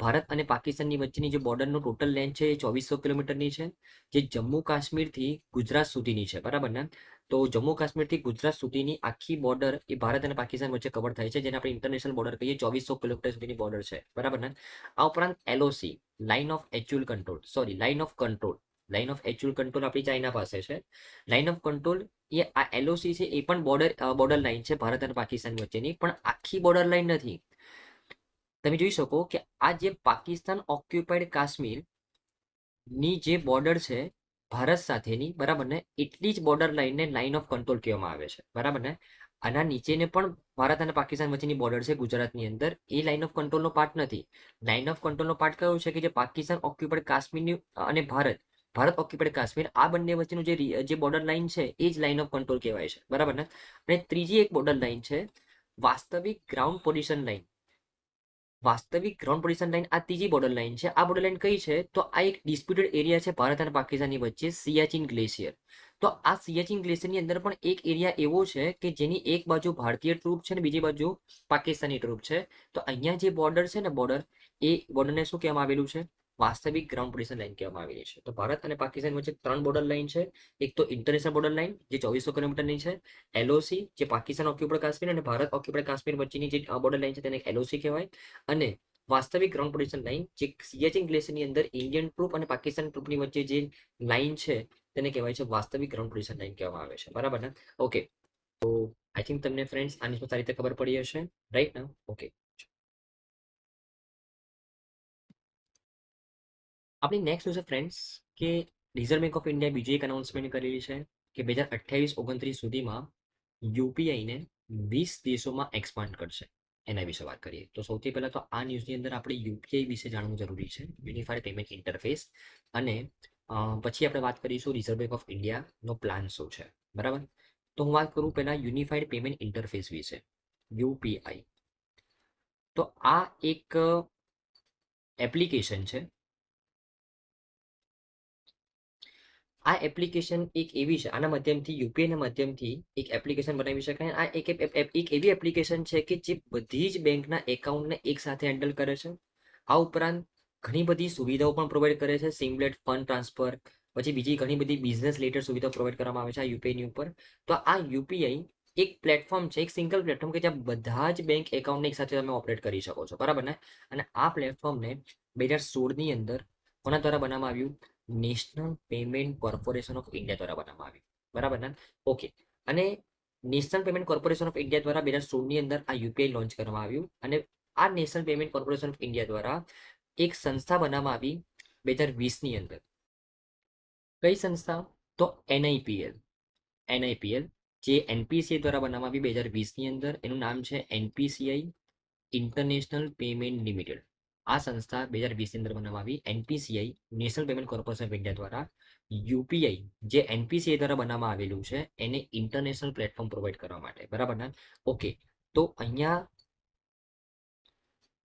ભારત અને પાકિસ્તાનની વચ્ચેની જે બોર્ડરનો ટોટલ લેન્થ છે એ 2400 કિલોમીટરની છે, જે જમ્મુ કાશ્મીરથી ગુજરાત સુધીની છે. બરાબર ને? તો જમ્મુ કાશ્મીરથી ગુજરાત સુધીની આખી બોર્ડર એ ભારત અને પાકિસ્તાન વચ્ચે કવર થાય છે, જેને આપણે ઇન્ટરનેશનલ બોર્ડર કહીએ. 2400 કિલોમીટર સુધીની બોર્ડર છે. બરાબર ને? આ ઉપરાંત LOC, line of એચ્યુઅલ control, sorry line of control, line of એચ્યુઅલ control આપણી ચાઇના પાસે છે. લાઇન ઓફ કંટ્રોલ એ આ એલઓસી છે એ પણ બોર્ડર લાઇન છે ભારત અને પાકિસ્તાન વચ્ચેની, પણ આખી બોર્ડર લાઇન નથી. તમે જોઈ શકો કે આ જે પાકિસ્તાન ઓક્યુપાઈડ કાશ્મીર ની જે બોર્ડર છે ભારત સાથેની, બરાબર ને, એટલી જ બોર્ડર લાઇનને લાઇન ઓફ કંટ્રોલ કહેવામાં આવે છે. બરાબર ને? આના નીચેને પણ ભારત અને પાકિસ્તાન વચ્ચેની બોર્ડર છે ગુજરાતની અંદર, એ લાઇન ઓફ કંટ્રોલનો પાર્ટ નથી. લાઇન ઓફ કંટ્રોલનો પાર્ટ કયો છે કે જે પાકિસ્તાન ઓક્યુપાઈડ કાશ્મીરની અને ભારત ઓક્યુપાઈડ કાશ્મીર આ બંને વચ્ચેનું જે બોર્ડર લાઇન છે એ જ લાઇન ઓફ કંટ્રોલ કહેવાય છે. બરાબર ને? અને ત્રીજી એક બોર્ડર લાઇન છે વાસ્તવિક ગ્રાઉન્ડ પોઝિશન લાઇન. વાસ્તવિક ગ્રાઉન્ડ પોઝિશન લાઇન આ ત્રીજી બોર્ડર લાઇન છે. આ બોર્ડર લાઇન કઈ છે? તો આ એક ડિસ્પ્યુટેડ એરિયા છે ભારત અને પાકિસ્તાનની વચ્ચે, સિયાચીન ગ્લેશિયર. તો આ સિયાચીન ગ્લેશિયરની અંદર પણ એક એરિયા એવો છે કે જેની એક બાજુ ભારતીય ટ્રુપ છે ને બીજી બાજુ પાકિસ્તાની ટ્રુપ છે. તો અહીંયા જે બોર્ડર છે ને બોર્ડર, એ બોર્ડરને શું કહેવામાં આવેલું છે? વાસ્તવિક ગ્રાઉન્ડ પોઝિશન લાઇન કહેવામાં આવેલી છે. તો ભારત અને પાકિસ્તાન વચ્ચે 3 બોર્ડર લાઇન છે. એક તો ઇન્ટરનેશનલ બોર્ડર લાઇન જે 2400 કિલોમીટરની છે, એલઓસી જે પાકિસ્તાન ઓક્યુપાઈડ કાશ્મીર અને ભારત ઓક્યુપાઈડ કાશ્મીર વચ્ચેની જે બોર્ડર લાઇન છે તેને એલઓસી કહેવાય, અને વાસ્તવિક ગ્રાઉન્ડ પોઝિશન લાઇન જે સિયાચીન ગ્લેશિયરની અંદર ઇન્ડિયન ટ્રુપ અને પાકિસ્તાન ટ્રુપની વચ્ચે જે લાઇન છે તેને કહેવાય છે વાસ્તવિક ગ્રાઉન્ડ પોઝિશન લાઇન કહેવામાં આવે છે. બરાબર ને? ઓકે, તો આઈ થિંક તમને ફ્રેન્ડ્સ આની સારી રીતે ખબર પડી હશે, રાઈટ ને? ઓકે, આપણી નેક્સ્ટ છે ફ્રેન્ડ્સ કે રિઝર્વ બેંક ઓફ ઇન્ડિયા બીજી એક અનાઉન્સમેન્ટ કરેલી છે કે 2028-29 સુધીમાં યુપીઆઈને 20 દેશોમાં એક્સપાન્ડ કરશે. એના વિશે વાત કરીએ તો સૌથી પહેલા તો આ ન્યૂઝની અંદર આપણે યુપીઆઈ વિશે જાણવું જરૂરી છે, યુનિફાઈડ પેમેન્ટ ઇન્ટરફેસ. અને પછી આપણે વાત કરીશું રિઝર્વ બેંક ઓફ ઇન્ડિયાનો પ્લાન શું છે. બરાબર, તો હું વાત કરું પહેલા યુનિફાઈડ પેમેન્ટ ઇન્ટરફેસ વિશે, યુપીઆઈ. તો આ એક એપ્લિકેશન છે. આ એપ્લિકેશન એક એવી છે, આના માધ્યમથી યુપીઆઈના માધ્યમથી એક એપ્લિકેશન બનાવી શકાય. આ એક એવી એપ્લિકેશન છે કે જે બધી જ બેંકના એકાઉન્ટને એક સાથે હેન્ડલ કરે છે. આ ઉપરાંત ઘણી બધી સુવિધાઓ પણ પ્રોવાઈડ કરે છે, સિમલેટ, ફંડ ટ્રાન્સફર, પછી બીજી ઘણી બધી બિઝનેસ રિલેટેડ સુવિધાઓ પ્રોવાઈડ કરવામાં આવે છે આ યુપીઆઈની ઉપર. તો આ યુપીઆઈ એક પ્લેટફોર્મ છે, એક સિંગલ પ્લેટફોર્મ કે જ્યાં બધા જ બેંક એકાઉન્ટને એક સાથે તમે ઓપરેટ કરી શકો છો. બરાબર ને? અને આ પ્લેટફોર્મને 2016ની અંદર કોના દ્વારા બનાવવામાં આવ્યું? National payment corporation of India દ્વારા બનાવવામાં આવ્યું. બરાબર ને? ઓકે, અને national payment corporation of India દ્વારા 2016ની અંદર આ યુપીઆઈ લોન્ચ કરવામાં આવ્યું. અને આ national payment corporation of India દ્વારા એક સંસ્થા બનાવવામાં આવી 2020ની અંદર. કઈ સંસ્થા? તો એનઆઈપીએલ. એનઆઈપીએલ જે એનપીસીઆઈ દ્વારા બનાવવામાં આવી 2020ની અંદર. એનું નામ છે એનપીસીઆઈ ઇન્ટરનેશનલ પેમેન્ટ લિમિટેડ. આ સંસ્થા 2020ની અંદર બનાવવામાં આવી. NPCI national payment corporation of India દ્વારા યુપીઆઈ જે એનપીસીઆઈ દ્વારા બનાવવામાં આવેલું છે એને ઇન્ટરનેશનલ પ્લેટફોર્મ પ્રોવાઈડ કરવા માટે. બરાબર ને? ઓકે, તો અહીંયા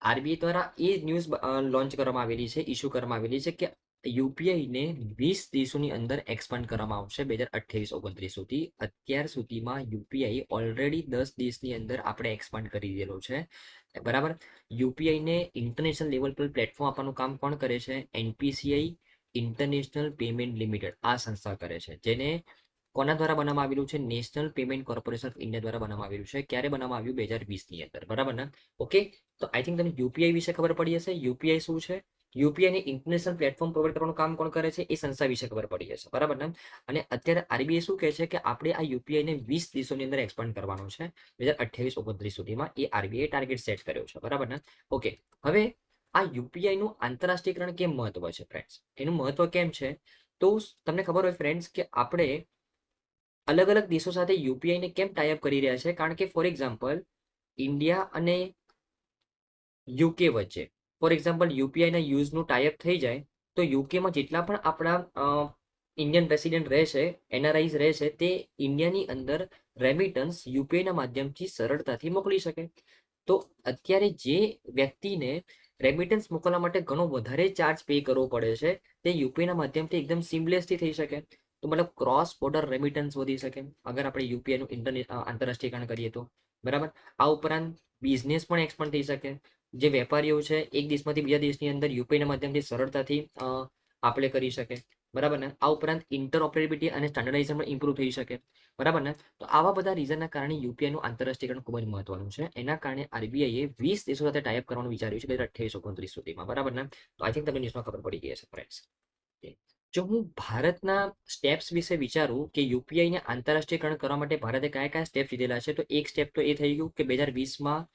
આરબીઆઈ દ્વારા એ ન્યૂઝ લોન્ચ કરવામાં આવેલી છે, ઇસ્યુ કરવામાં આવેલી છે કે યુપીઆઈને 20 દેશોની અંદર એક્સપાન્ડ કરવામાં આવશે 2028-29 સુધી. અત્યાર સુધીમાં યુપીઆઈ ઓલરેડી 10 દેશની અંદર આપણે એક્સપાન્ડ કરી દીધેલો છે. બરાબર. યુપીઆઈને ઇન્ટરનેશનલ લેવલ પર પ્લેટફોર્મ આપવાનું કામ કોણ કરે છે? એનપીસીઆઈ ઇન્ટરનેશનલ પેમેન્ટ લિમિટેડ આ સંસ્થા કરે છે, જેને કોના દ્વારા બનાવવામાં આવેલું છે? National payment corporation of India દ્વારા બનાવવામાં આવેલું છે. ક્યારે બનાવવામાં આવ્યું? 2020ની અંદર. બરાબર ને? ઓકે, તો આઈ થિંક તમને યુપીઆઈ વિશે ખબર પડી હશે. યુપીઆઈ શું છે? યુપીઆઈને ઇન્ટરનેશનલ પ્લેટફોર્મ પ્રોવાઈડ કરવાનું કામ કોણ કરે છે? એ સંસ્થા વિશે ખબર પડી હશે. બરાબર ને? અને અત્યારે આરબીઆઈ શું કહે છે કે આપણે આ યુપીઆઈને 20 દેશોની અંદર એક્સપાન્ડ કરવાનું છે 2028-29 સુધીમાં. એ આરબીઆઈ ટાર્ગેટ સેટ કર્યો છે. બરાબર ને? ઓકે, હવે આ યુપીઆઈનું આંતરરાષ્ટ્રીયકરણ કેમ મહત્વ છે ફ્રેન્ડ્સ? એનું મહત્વ કેમ છે? તો તમને ખબર હોય ફ્રેન્ડ્સ કે આપણે અલગ અલગ દેશો સાથે યુપીઆઈને કેમ ટાઈઅપ કરી રહ્યા છે? કારણ કે ફોર એક્ઝામ્પલ ઇન્ડિયા અને યુકે વચ્ચે ફોર એક્ઝામ્પલ યુપીઆઈના યુઝનું ટાઈઅપ થઈ જાય તો યુકેમાં જેટલા પણ આપણા ઇન્ડિયન રેસિડેન્ટ રહેશે, એનઆરઆઈઝ રહેશે, તે ઇન્ડિયાની અંદર રેમિટન્સ યુપીઆઈના માધ્યમથી સરળતાથી મોકલી શકે. તો અત્યારે જે વ્યક્તિને રેમિટન્સ મોકલવા માટે ઘણો વધારે ચાર્જ પે કરવો પડે છે, તે યુપીઆઈના માધ્યમથી એકદમ સિમલેસથી થઈ શકે. તો મતલબ ક્રોસ બોર્ડર રેમિટન્સ વધી શકે અગર આપણે યુપીઆઈનું આંતરરાષ્ટ્રીયકરણ કરીએ તો. બરાબર. આ ઉપરાંત બિઝનેસ પણ એક્સપાન્ડ થઈ શકે. જે વેપારીઓ છે એક દેશમાંથી બીજા દેશની અંદર યુપીઆઈના માધ્યમથી સરળતાથી આપણે કરી શકે. બરાબર ને? આ ઉપરાંત ઇન્ટરઓપરેબિલિટી અને સ્ટાન્ડર્ડાઇઝેશન પણ ઇમ્પ્રુવ થઈ શકે. બરાબર ને? તો આવા બધા રીઝનના કારણે યુપીઆઈનું આંતરરાષ્ટ્રીયકરણ ખૂબ જ મહત્વનું છે. એના કારણે આરબીઆઈએ 20 દેશો સાથે ટાઈઅપ કરવાનું વિચાર્યું છે 2028-29 સુધીમાં. બરાબર ને? તો આઈ થિંક તમને ન્યૂઝમાં ખબર પડી ગઈ હશે ફ્રેન્ડ્સ. જો હું ભારતના સ્ટેપ્સ વિશે વિચારું કે યુપીઆઈને આંતરરાષ્ટ્રીયકરણ કરવા માટે ભારતે કયા કયા સ્ટેપ લીધેલા છે, તો એક સ્ટેપ તો એ થઈ ગયું કે 2020માં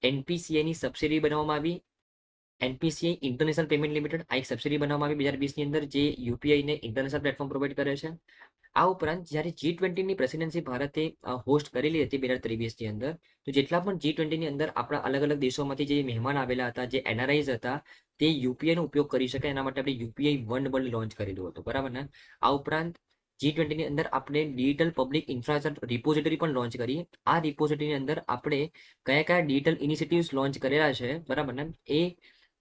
એનપીસીઆઈની સબસિડી બનાવવામાં આવી. એનપીસીઆઈ ઇન્ટરનેશનલ પેમેન્ટ લિમિટેડ આ એક સબસિડી બનાવવામાં આવી 2020ની અંદર, જે યુપીઆઈને ઇન્ટરનેશનલ પ્લેટફોર્મ પ્રોવાઈડ કરે છે. આ ઉપરાંત જ્યારે G20ની પ્રેસિડેન્સી ભારતે હોસ્ટ કરેલી હતી 2023ની અંદર, તો જેટલા પણ G20ની અંદર આપણા અલગ અલગ દેશોમાંથી જે મહેમાન આવેલા હતા, જે એનઆરઆઈઝ હતા, તે યુપીઆઈનો ઉપયોગ કરી શકે એના માટે આપણે યુપીઆઈ વન વર્લ્ડ લોન્ચ કરેલું હતું. બરાબર ને? આ ઉપરાંત G20ની અંદર આપણે ડિજિટલ પબ્લિક ઇન્ફ્રાસ્ટ્રક્ચર રિપોઝિટરી પણ લોન્ચ કરી. આ રિપોઝિટરીની અંદર આપણે કયા કયા ડિજિટલ ઇનિશિયેટિવ્સ લોન્ચ કરેલા છે, બરાબર ને, એ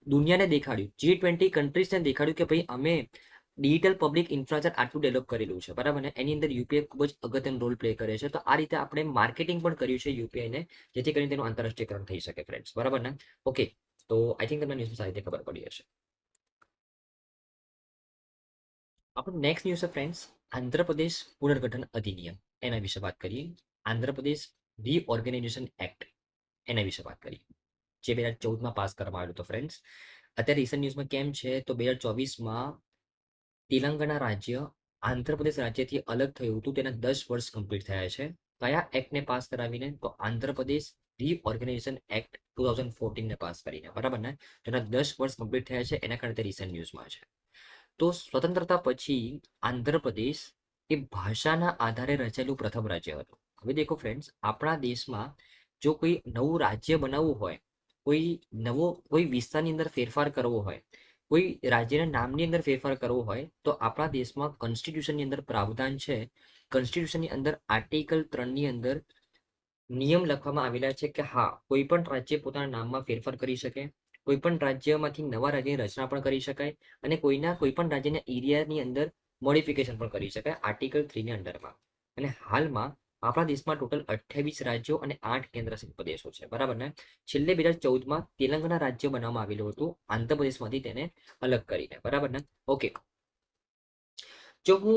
દુનિયાને દેખાડ્યું. G20 કન્ટ્રીઝને દેખાડ્યું કે ભાઈ અમે ડિજિટલ પબ્લિક ઇન્ફ્રાસ્ટ્રક્ચર આટલું ડેવલપ કરેલું છે. બરાબર ને? એની અંદર યુપીઆઈ ખૂબ જ અગત્યનો રોલ પ્લે કરે છે. તો આ રીતે આપણે માર્કેટિંગ પણ કર્યું છે યુપીઆઈને, જેથી કરીને તેનું આંતરરાષ્ટ્રીયકરણ થઈ શકે ફ્રેન્ડ્સ. બરાબર ને? ઓકે, તો આઈ થિંક તમને ન્યૂઝ સારી રીતે ખબર પડી હશે. આપણું નેક્સ્ટ ન્યૂઝ છે ફ્રેન્ડ્સ, આંધ્રપ્રદેશ પુનર્ગઠન અધિનિયમ. એના વિશે વાત કરીએ. આંધ્રપ્રદેશ રીઓર્ગેનાઇઝેશન એક્ટ, એના વિશે વાત કરીએ, જે 2014માં પાસ કરવામાં આવ્યું હતું ફ્રેન્ડ્સ. અત્યારે રિસન્ટ ન્યૂઝમાં કેમ છે તો 2024માં તેલંગાણા રાજ્ય આંધ્રપ્રદેશ રાજ્યથી અલગ થયું હતું, તેના 10 વર્ષ કમ્પ્લીટ થયા છે. કયા એક્ટને પાસ કરાવીને? તો આંધ્રપ્રદેશ રીઓર્ગેનાઇઝેશન એક્ટ 2014ને પાસ કરીને. બરાબર ને? તેના 10 વર્ષ કમ્પ્લીટ થયા છે, એના કારણે તે રિસન્ટ ન્યૂઝમાં છે. તો સ્વતંત્રતા પછી આંધ્રપ્રદેશ એ ભાષાના આધારે રચાયેલું પ્રથમ રાજ્ય હતું. હવે દેખો ફ્રેન્ડ્સ, આપણા દેશમાં જો કોઈ નવું રાજ્ય બનાવવું હોય, કોઈ વિસ્તારની અંદર ફેરફાર કરવો હોય, કોઈ રાજ્યના નામની અંદર ફેરફાર કરવો હોય, તો આપણા દેશમાં કોન્સ્ટિટ્યુશનની અંદર પ્રાવધાન છે. કોન્સ્ટિટ્યુશનની અંદર આર્ટિકલ 3ની અંદર નિયમ લખવામાં આવેલા છે કે હા, કોઈ પણ રાજ્ય પોતાના નામમાં ફેરફાર કરી શકે, કોઈ પણ રાજ્યમાંથી નવા રાજ્યની રચના પણ કરી શકાય, અને કોઈ પણ રાજ્યના એરિયાની અંદર મોડિફિકેશન પણ કરી શકાય આર્ટિકલ 3ની અંડરમાં. અને હાલમાં આપણા દેશમાં ટોટલ 28 રાજ્યો અને 8 કેન્દ્રશાસિત પ્રદેશો છે. બરાબર ને? છેલ્લે 2014માં તેલંગાણા રાજ્ય બનાવવામાં આવેલું હતું આંધ્રપ્રદેશમાંથી તેને અલગ કરીને. બરાબર ને? ઓકે, જો હું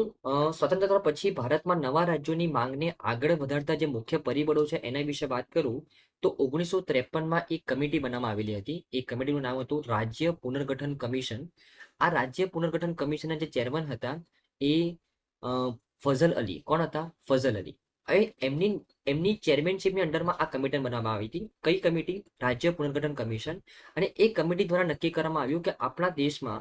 સ્વતંત્રતા પછી ભારતમાં નવા રાજ્યોની માંગને આગળ વધારતા જે મુખ્ય પરિબળો છે એના વિશે વાત કરું તો 1953માં એક કમિટી બનાવવામાં આવેલી હતી. એ કમિટીનું નામ હતું રાજ્ય પુનર્ગઠન કમિશન. આ રાજ્ય પુનર્ગઠન કમિશનના જે ચેરમેન હતા એ ફઝલ અલી. કોણ હતા? ફઝલ અલી. હવે એમની ચેરમેનશીપની અંડરમાં આ કમિટી બનાવવામાં આવી હતી. કઈ કમિટી? રાજ્ય પુનર્ગઠન કમિશન. અને એ કમિટી દ્વારા નક્કી કરવામાં આવ્યું કે આપણા દેશમાં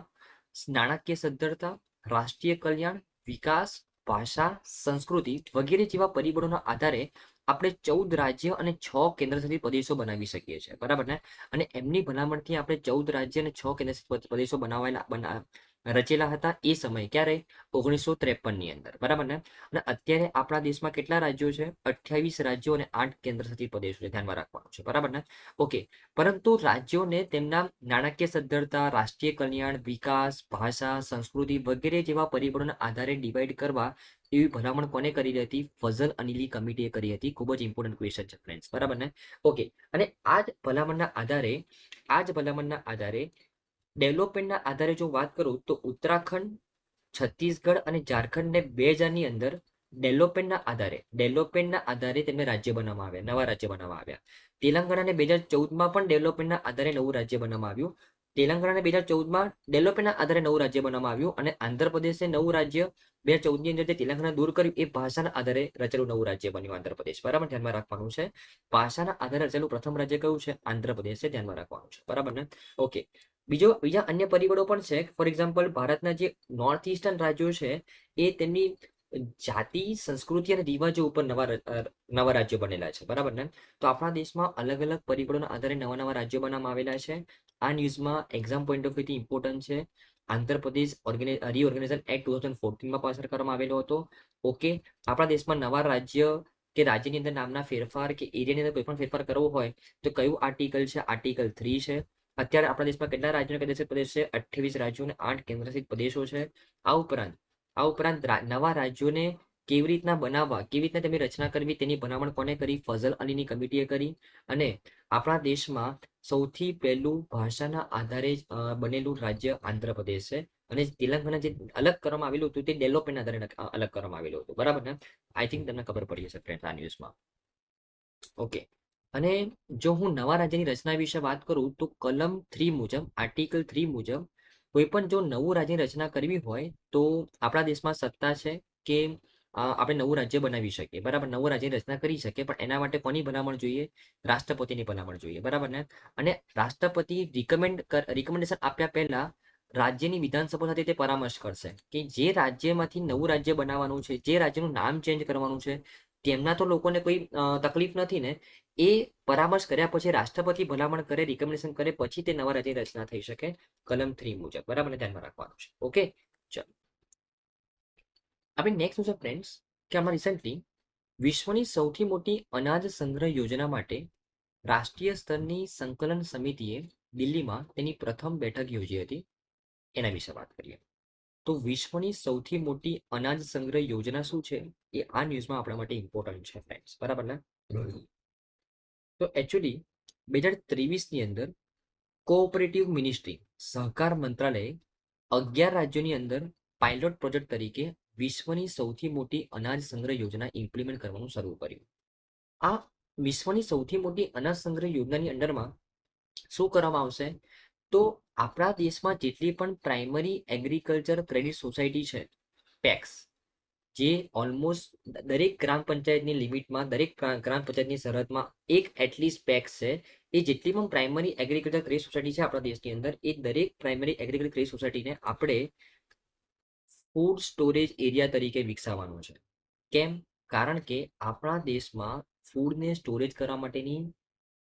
નાણાકીય સદ્ધરતા, રાષ્ટ્રીય કલ્યાણ, વિકાસ, ભાષા, સંસ્કૃતિ વગેરે જેવા પરિબળોના આધારે આપણે 14 રાજ્ય અને 6 કેન્દ્રશાસિત પ્રદેશો બનાવી શકીએ છીએ, બરાબર ને? અને એમની ભલામણથી આપણે 14 રાજ્ય અને 6 કેન્દ્રશાસિત પ્રદેશો રચેલા હતા એ સમયે, ક્યારે? 1953ની અંદર, બરાબર ને? અને અત્યારે આપણા દેશમાં કેટલા રાજ્યો છે? 28 રાજ્યો અને 8 કેન્દ્રશાસિત પ્રદેશો છે, ધ્યાનમાં રાખવાનું છે, બરાબર ને? ઓકે. પરંતુ રાજ્યોને તેમના નાણાકીય સદ્ધરતા, રાષ્ટ્રીય કલ્યાણ, વિકાસ, ભાષા, સંસ્કૃતિ વગેરે જેવા પરિબળોના આધારે ડિવાઈડ કરવા એવી ભલામણ કોને કરી હતી? ફઝલ અનીલી કમિટીએ કરી હતી. ખૂબ જ ઇમ્પોર્ટન્ટ ક્વેશ્ચન છે ફ્રેન્ડ્સ, બરાબર ને? ઓકે. અને આ જ ભલામણના આધારે ડેવલપમેન્ટના આધારે જો વાત કરું તો ઉત્તરાખંડ, છત્તીસગઢ અને ઝારખંડને 2000ની અંદર ડેવલપમેન્ટના આધારે તેમને રાજ્ય બનાવવામાં આવ્યા, નવા રાજ્ય બનાવવામાં આવ્યા. તેલંગાણાને 2014માં પણ ડેવલપમેન્ટના આધારે નવું રાજ્ય બનાવવામાં આવ્યું. તેલંગાણાને 2014માં ડેવલપમેન્ટના આધારે નવું રાજ્ય બનાવવામાં આવ્યું અને આંધ્રપ્રદેશને નવું રાજ્ય 2014ની અંદર જે તેલંગાણા દૂર કર્યું એ ભાષાના આધારે રચેલું નવું રાજ્ય બન્યું આંધ્રપ્રદેશ, બરાબર? ધ્યાનમાં રાખવાનું છે. ભાષાના આધારે રચેલું પ્રથમ રાજ્ય કયું છે? આંધ્રપ્રદેશ છે, ધ્યાનમાં રાખવાનું છે, બરાબર ને? ઓકે. બીજા અન્ય પરિબળો પણ છે. ફોર એક્ઝામ્પલ, ભારતના જે નોર્થ ઇસ્ટર્ન રાજ્યો છે એ તેમની જાતિ, સંસ્કૃતિ અને રિવાજો ઉપર નવા રાજ્યો બનેલા છે, બરાબર ને? તો આપણા દેશમાં અલગ અલગ પરિબળોના આધારે નવા નવા રાજ્યો બનાવવામાં આવેલા છે. આ ન્યૂઝમાં એક્ઝામ પોઈન્ટ ઓફ વ્યૂથી ઇમ્પોર્ટન્ટ છે. આંધ્રપ્રદેશ રીઓર્ગેનાઇઝેશન એક્ટ 2014માં પાસ કરવામાં આવેલો હતો. ઓકે. આપણા દેશમાં નવા રાજ્ય કે રાજ્યની અંદર નામના ફેરફાર કે એરિયાની અંદર કોઈ પણ ફેરફાર કરવો હોય તો કયું આર્ટિકલ છે? આર્ટિકલ 3 છે. અત્યારે આપણા દેશમાં કેટલા રાજ્યો અને કેન્દ્રશાસિત પ્રદેશ છે? 28 રાજ્યો અને 8 કેન્દ્રશાસિત પ્રદેશો છે. આ ઉપરાંત નવા રાજ્યોને કેવી રીતના બનાવવા, કેવી રીતના તેમની રચના કરવી, તેની ભલામણ કોને કરી? ફઝલ અલીની કમિટીએ કરી. અને આપણા દેશમાં સૌથી પહેલું ભાષાના આધારે બનેલું રાજ્ય આંધ્રપ્રદેશ છે. અને તેલંગાણા જે અલગ કરવામાં આવેલું હતું તે ડેવલપમેન્ટના આધારે અલગ કરવામાં આવેલું હતું, બરાબર ને? આઈ થિંક તમને ખબર પડી હશે ફ્રેન્ડ આ ન્યૂઝમાં. ઓકે. અને જો હું નવા રાજ્યની રચના વિશે વાત કરું તો કલમ 3 મુજબ, આર્ટિકલ 3 મુજબ કોઈ પણ જો નવું રાજ્યની રચના કરવી હોય તો આપણા દેશમાં સત્તા છે કે આપણે નવું રાજ્ય બનાવી શકીએ, બરાબર? નવું રાજ્યની રચના કરી શકીએ, પણ એના માટે કોની ભલામણ જોઈએ? રાષ્ટ્રપતિની ભલામણ જોઈએ, બરાબર ને? અને રાષ્ટ્રપતિ રિકમેન્ડેશન આપ્યા પહેલા રાજ્યની વિધાનસભા સાથે તે પરામર્શ કરશે કે જે રાજ્યમાંથી નવું રાજ્ય બનાવવાનું છે, જે રાજ્યનું નામ ચેન્જ કરવાનું છે, તેમના તો લોકોને કોઈ તકલીફ નથી ને? એ પરામર્શ કર્યા પછી રાષ્ટ્રપતિ ભલામણ કરે, રિકમેન્ડેશન કરે, પછી તે નવા રાજ્યની રચના થઈ શકે કલમ 3 મુજબ, બરાબર? ધ્યાનમાં રાખવાનું છે. ઓકે. ચલો, આપણે નેક્સ્ટ છે ફ્રેન્ડ્સ કે હમણાં રિસેન્ટલી વિશ્વની સૌથી મોટી અનાજ સંગ્રહ યોજના માટે રાષ્ટ્રીય સ્તરની સંકલન સમિતિએ દિલ્હીમાં તેની પ્રથમ બેઠક યોજી હતી. એના વિશે વાત કરીએ તો વિશ્વની સૌથી મોટી અનાજ સંગ્રહ યોજના શું છે એ આ ન્યૂઝમાં આપણા માટે ઇમ્પોર્ટન્ટ છે ફ્રેન્ડ્સ, બરાબર ને? તો એકચ્યુઅલી 2023ની અંદર કોઓપરેટિવ મિનિસ્ટ્રી, સહકાર મંત્રાલયે 11 રાજ્યોની અંદર પાયલોટ પ્રોજેક્ટ તરીકે વિશ્વની સૌથી મોટી અનાજ સંગ્રહ યોજના ઇમ્પ્લિમેન્ટ કરવાનું શરૂ કર્યું. આ વિશ્વની સૌથી મોટી અનાજ સંગ્રહ યોજનાની અંડરમાં શું કરવામાં આવશે? તો આપણા દેશમાં જેટલી પણ પ્રાઇમરી એગ્રીકલ્ચર ક્રેડિટ સોસાયટી છે, પેક્સ, જે ઓલમોસ્ટ દરેક ગ્રામ પંચાયતની લિમિટમાં, દરેક ગ્રામ પંચાયતની સરહદમાં એક એટલીસ્ટ પેક્સ છે. એ જેટલી પણ પ્રાઇમરી એગ્રીકલ્ચર ક્રેડિટ સોસાયટી છે આપણા દેશની અંદર, એ દરેક પ્રાઇમરી એગ્રીકલ્ચર ક્રેડિટ સોસાયટીને આપણે ફૂડ સ્ટોરેજ એરિયા તરીકે વિકસાવવાનું છે. કેમ? કારણ કે આપણા દેશમાં ફૂડને સ્ટોરેજ કરવા માટેની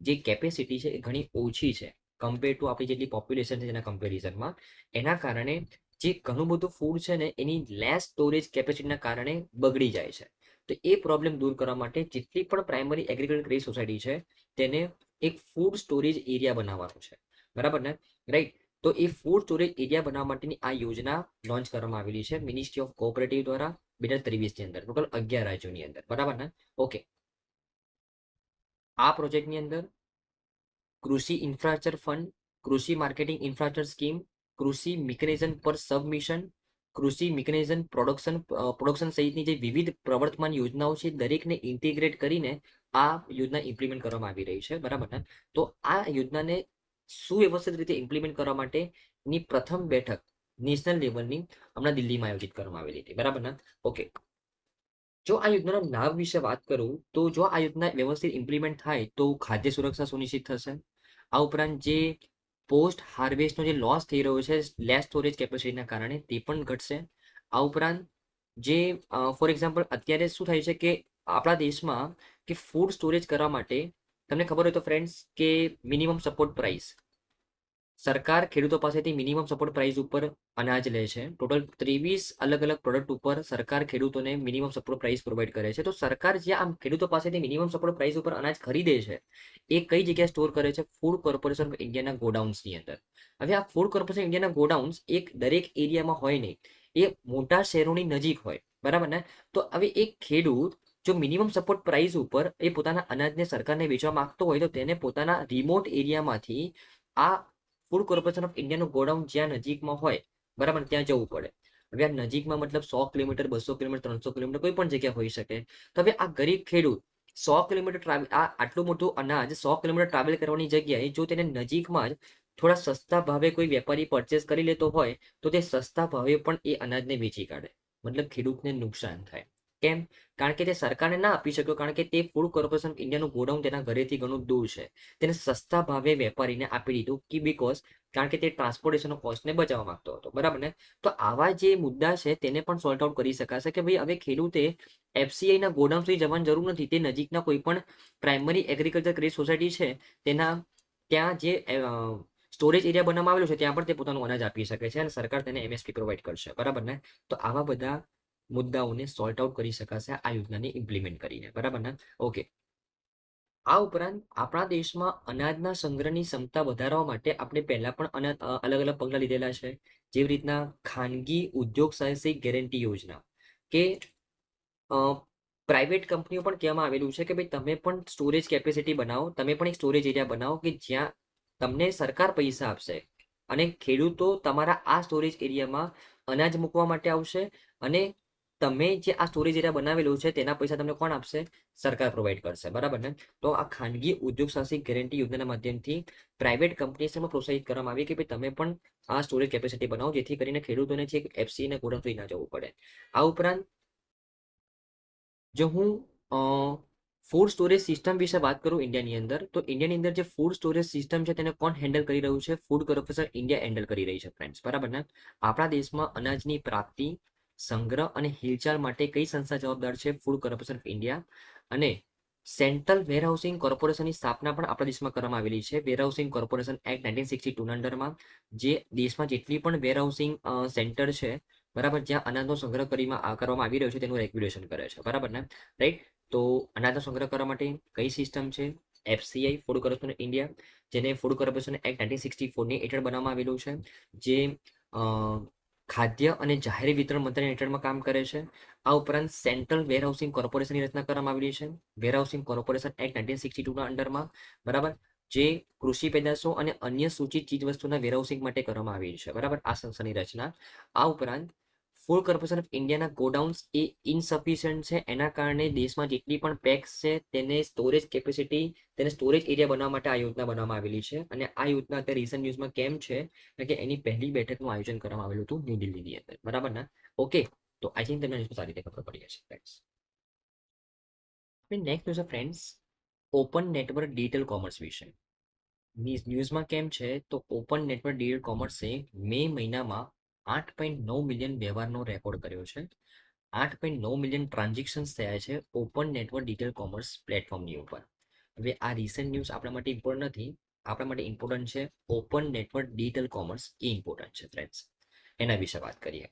જે કેપેસિટી છે એ ઘણી ઓછી છે કમ્પેર ટુ આપણી જેટલી પોપ્યુલેશન છે એના કમ્પેરિઝનમાં. એના કારણે જે ઘણું બધું ફૂડ છે ને એની લેસ સ્ટોરેજ કેપેસિટીના કારણે બગડી જાય છે. તો એ પ્રોબ્લેમ દૂર કરવા માટે જેટલી પણ પ્રાઇમરી એગ્રીકલ્ચર ક્રેડિટ સોસાયટી છે તેને એક ફૂડ સ્ટોરેજ એરિયા બનાવવાનું છે, બરાબર ને? રાઈટ. તો એ ફૂડ સ્ટોરેજ એરિયા બનાવવા માટેની આ યોજના લોન્ચ કરવામાં આવેલી છે મિનિસ્ટ્રી ઓફ કોઓપરેટિવ દ્વારા 2023ની અંદર, ટોટલ 11 રાજ્યોની અંદર, બરાબર ને? ઓકે. આ પ્રોજેક્ટની અંદર કૃષિ ઇન્ફ્રાસ્ટ્રક્ચર ફંડ, કૃષિ માર્કેટિંગ ઇન્ફ્રાસ્ટ્રક્ચર સ્કીમ, કૃષિ મિકેનાઇઝેશન પર સબમિશન, કૃષિ મિકેનાઇઝેશન પ્રોડક્શન સહિતની જે વિવિધ પ્રવર્તમાન યોજનાઓ છે દરેકને ઇન્ટિગ્રેટ કરીને આ યોજના ઇમ્પ્લિમેન્ટ કરવામાં આવી રહી છે, બરાબર ને? તો આ યોજનાને સુવ્યવસ્થિત રીતે ઇમ્પ્લિમેન્ટ કરવા માટેની પ્રથમ બેઠક નેશનલ લેવલની હમણાં દિલ્હીમાં આયોજિત કરવામાં આવેલી હતી, બરાબર ને? ઓકે. જો આ યોજનાના લાભ વિશે વાત કરું તો જો આ યોજના વ્યવસ્થિત ઇમ્પ્લિમેન્ટ થાય તો ખાદ્ય સુરક્ષા સુનિશ્ચિત થશે. આ ઉપરાંત જે પોસ્ટ હાર્વેસ્ટનો જે લોસ થઈ રહ્યો છે લેસ સ્ટોરેજ કેપેસિટીના કારણે તે પણ ઘટશે. આ ઉપરાંત જે ફોર એક્ઝામ્પલ અત્યારે શું થાય છે કે આપણા દેશમાં કે ફૂડ સ્ટોરેજ કરવા માટે તમને ખબર હોય તો ફ્રેન્ડ્સ કે મિનિમમ સપોર્ટ પ્રાઇસ સરકાર ખેડૂતો પાસેથી મિનિમમ સપોર્ટ પ્રાઇસ ઉપર અનાજ લે છે. ટોટલ 23 અલગ અલગ પ્રોડક્ટ ઉપર સરકાર ખેડૂતોને મિનિમમ સપોર્ટ પ્રાઇસ પ્રોવાઈડ કરે છે. તો સરકાર જે આમ ખેડૂતો પાસેથી મિનિમમ સપોર્ટ પ્રાઇસ ઉપર અનાજ ખરીદે છે એ કઈ જગ્યાએ સ્ટોર કરે છે? ફૂડ કોર્પોરેશન ઓફ ઇન્ડિયાના ગોડાઉન્સની અંદર. હવે આ ફૂડ કોર્પોરેશન ઇન્ડિયાના ગોડાઉન્સ એક દરેક એરિયામાં હોય નહીં, એ મોટા શહેરોની નજીક હોય, બરાબર ને? તો હવે એક ખેડૂત જો મિનિમમ સપોર્ટ પ્રાઇસ ઉપર એ પોતાના અનાજને સરકારને વેચવા માંગતો હોય તો તેને પોતાના રિમોટ એરિયામાંથી આ ફૂડ કોર્પોરેશન ઓફ ઇન્ડિયાનું ગોડાઉન જ્યાં નજીકમાં હોય, બરાબર, ત્યાં જવું પડે. હવે આ નજીકમાં મતલબ 100 કિલોમીટર, 200 કિલોમીટર, 300 કિલોમીટર કોઈ પણ જગ્યા હોઈ શકે. તો હવે આ ગરીબ ખેડૂત 100 કિલોમીટર ટ્રાવેલ, આ આટલું મોટું અનાજ 100 કિલોમીટર ટ્રાવેલ કરવાની જગ્યાએ જો તેને નજીકમાં જ થોડા સસ્તા ભાવે કોઈ વેપારી પરચેસ કરી લેતો હોય તો તે સસ્તા ભાવે પણ એ અનાજને વેચી કાઢે. મતલબ ખેડૂતને નુકસાન થાય. કેમ? કારણ કે તે સરકારને ના આપી શક્યો, કારણ કે તે ફૂડ કોર્પોરેશન ઓફ ઇન્ડિયાનું ગોડાઉન તેના ઘરેથી ઘણું દૂર છે. તેને સસ્તા ભાવે વેપારીને આપી દીધું કે બીકોઝ કારણ કે તે ટ્રાન્સપોર્ટેશનનો કોસ્ટને બચાવવા માંગતો હતો, બરાબર ને? તો આવા જે મુદ્દા છે તેને પણ સોલ્ટ આઉટ કરી શકાશે કે ભાઈ હવે ખેડૂતે એફસીઆઈના ગોડાઉન સુધી જવાની જરૂર નથી. તે નજીકના કોઈ પણ પ્રાઇમરી એગ્રીકલ્ચર ક્રેડિટ સોસાયટી છે તેના ત્યાં જે સ્ટોરેજ એરિયા બનાવવામાં આવેલો છે ત્યાં પણ તે પોતાનું અનાજ આપી શકે છે અને સરકાર તેને એમએસપી પ્રોવાઈડ કરશે, બરાબર ને? તો આવા બધા મુદ્દાઓને સોલ્ટ આઉટ કરી શકાશે આ યોજનાને ઇમ્પ્લિમેન્ટ કરીને, બરાબર ને? ઓકે. આ ઉપરાંત આપણા દેશમાં અનાજના સંગ્રહની ક્ષમતા વધારવા માટે આપણે પહેલા પણ અલગ અલગ પગલાં લીધેલા છે. જેવી રીતના ખાનગી ઉદ્યોગ સાહસિક ગેરંટી યોજના, કે પ્રાઇવેટ કંપનીઓ પણ કહેવામાં આવેલું છે કે ભાઈ તમે પણ સ્ટોરેજ કેપેસિટી બનાવો, તમે પણ એક સ્ટોરેજ એરિયા બનાવો કે જ્યાં તમને સરકાર પૈસા આપશે અને ખેડૂતો તમારા આ સ્ટોરેજ એરિયામાં અનાજ મૂકવા માટે આવશે અને તમે જે આ સ્ટોરેજ એરિયા બનાવેલું છે તેના પૈસા તમને કોણ આપશે? સરકાર પ્રોવાઈડ કરશે, બરાબર ને? તો આ ખાનગી ઉદ્યોગ સાહસિક ગેરંટી યોજનાના માધ્યમથી પ્રાઇવેટ કંપનીઝને પ્રોત્સાહિત કરવામાં આવી કે ભાઈ તમે પણ આ સ્ટોરેજ કેપેસિટી બનાવો જેથી કરીને ખેડૂતોને છે એફસી ને ગોડાઉન સુધી ના જવું પડે. આ ઉપરાંત જો હું ફૂડ સ્ટોરેજ સિસ્ટમ વિશે વાત કરું ઇન્ડિયાની અંદર, તો ઇન્ડિયાની અંદર જે ફૂડ સ્ટોરેજ સિસ્ટમ છે તેને કોણ હેન્ડલ કરી રહ્યું છે? ફૂડ કોર્પોરેશન ઇન્ડિયા હેન્ડલ કરી રહી છે ફ્રેન્ડ્સ, બરાબર ને? આપણા દેશમાં અનાજની પ્રાપ્તિ, સંગ્રહ અને હિલચાલ માટે કઈ સંસ્થા જવાબદાર છે? Food corporation of India. અને સેન્ટ્રલ વેરહાઉસિંગ કોર્પોરેશનની સ્થાપના પણ આપણા દેશમાં કરવામાં આવેલી છે. વેરહાઉસિંગ કોર્પોરેશન એક્ટ 1962 અંડરમાં જે દેશમાં જેટલી પણ વેરહાઉસિંગ સેન્ટર છે, બરાબર, જ્યાં અનાજનો સંગ્રહ કરવામાં આવી રહ્યો છે તેનું રેગ્યુલેશન કરે છે, બરાબર ને? રાઈટ. તો અનાજનો સંગ્રહ કરવા માટે કઈ સિસ્ટમ છે? એફસીઆઈ, ફૂડ કોર્પોરેશન ઇન્ડિયા, જેને ફૂડ કોર્પોરેશન એક્ટ 1964 હેઠળ બનાવવામાં આવેલું છે, જે ખાદ્ય અને જાહેર વિતરણ મંત્રાલય હેઠળમાં કામ કરે છે. આ ઉપરાંત સેન્ટ્રલ વેરહાઉસિંગ કોર્પોરેશનની રચના કરવામાં આવેલી છે, વેરહાઉસિંગ કોર્પોરેશન એક્ટ 1962 અંડરમાં, બરાબર, જે કૃષિ પેદાશો અને અન્ય સૂચિત ચીજવસ્તુના વેરહાઉસિંગ માટે કરવામાં આવી છે, બરાબર, આ સંસ્થાની રચના. આ ઉપરાંત ફૂડ કોર્પોરેશન ઓફ ઇન્ડિયાના ગોડાઉન્સ એ ઇનસફિશિયન્ટ છે, એના કારણે દેશમાં જેટલી પણ પેક્સ છે તેને સ્ટોરેજ કેપેસિટી, તેને સ્ટોરેજ એરિયા બનાવવા માટે આ યોજના બનાવવામાં આવેલી છે. અને આ યોજના અત્યારે રિસન્ટ ન્યૂઝમાં કેમ છે કે એની પહેલી બેઠકનું આયોજન કરવામાં આવેલું હતું ન્યૂ દિલ્હીની અંદર, બરાબર ને? ઓકે. તો આઈ થિંક તમને સારી રીતે ખબર પડી હશે ફ્રેન્ડ્સ. નેક્સ્ટ છે friends open network digital commerce વિશે. ન્યૂઝમાં કેમ છે તો ઓપન નેટવર્ક ડિજિટલ કોમર્સે મે મહિનામાં 8.9 મિલિયન વ્યવહારનો રેકોર્ડ કર્યો છે. 8.9 મિલિયન ટ્રાન્ઝેક્શન્સ થયા છે ઓપન નેટવર્ક ડિજિટલ કોમર્સ પ્લેટફોર્મની ઉપર. હવે આ રિસન્ટ ન્યૂઝ આપણા માટે ઇમ્પોર્ટન્ટ નથી, આપણા માટે ઇમ્પોર્ટન્ટ છે ઓપન નેટવર્ક ડિજિટલ કોમર્સ, એ ઇમ્પોર્ટન્ટ છે ફ્રેન્ડ્સ. એના વિશે વાત કરીએ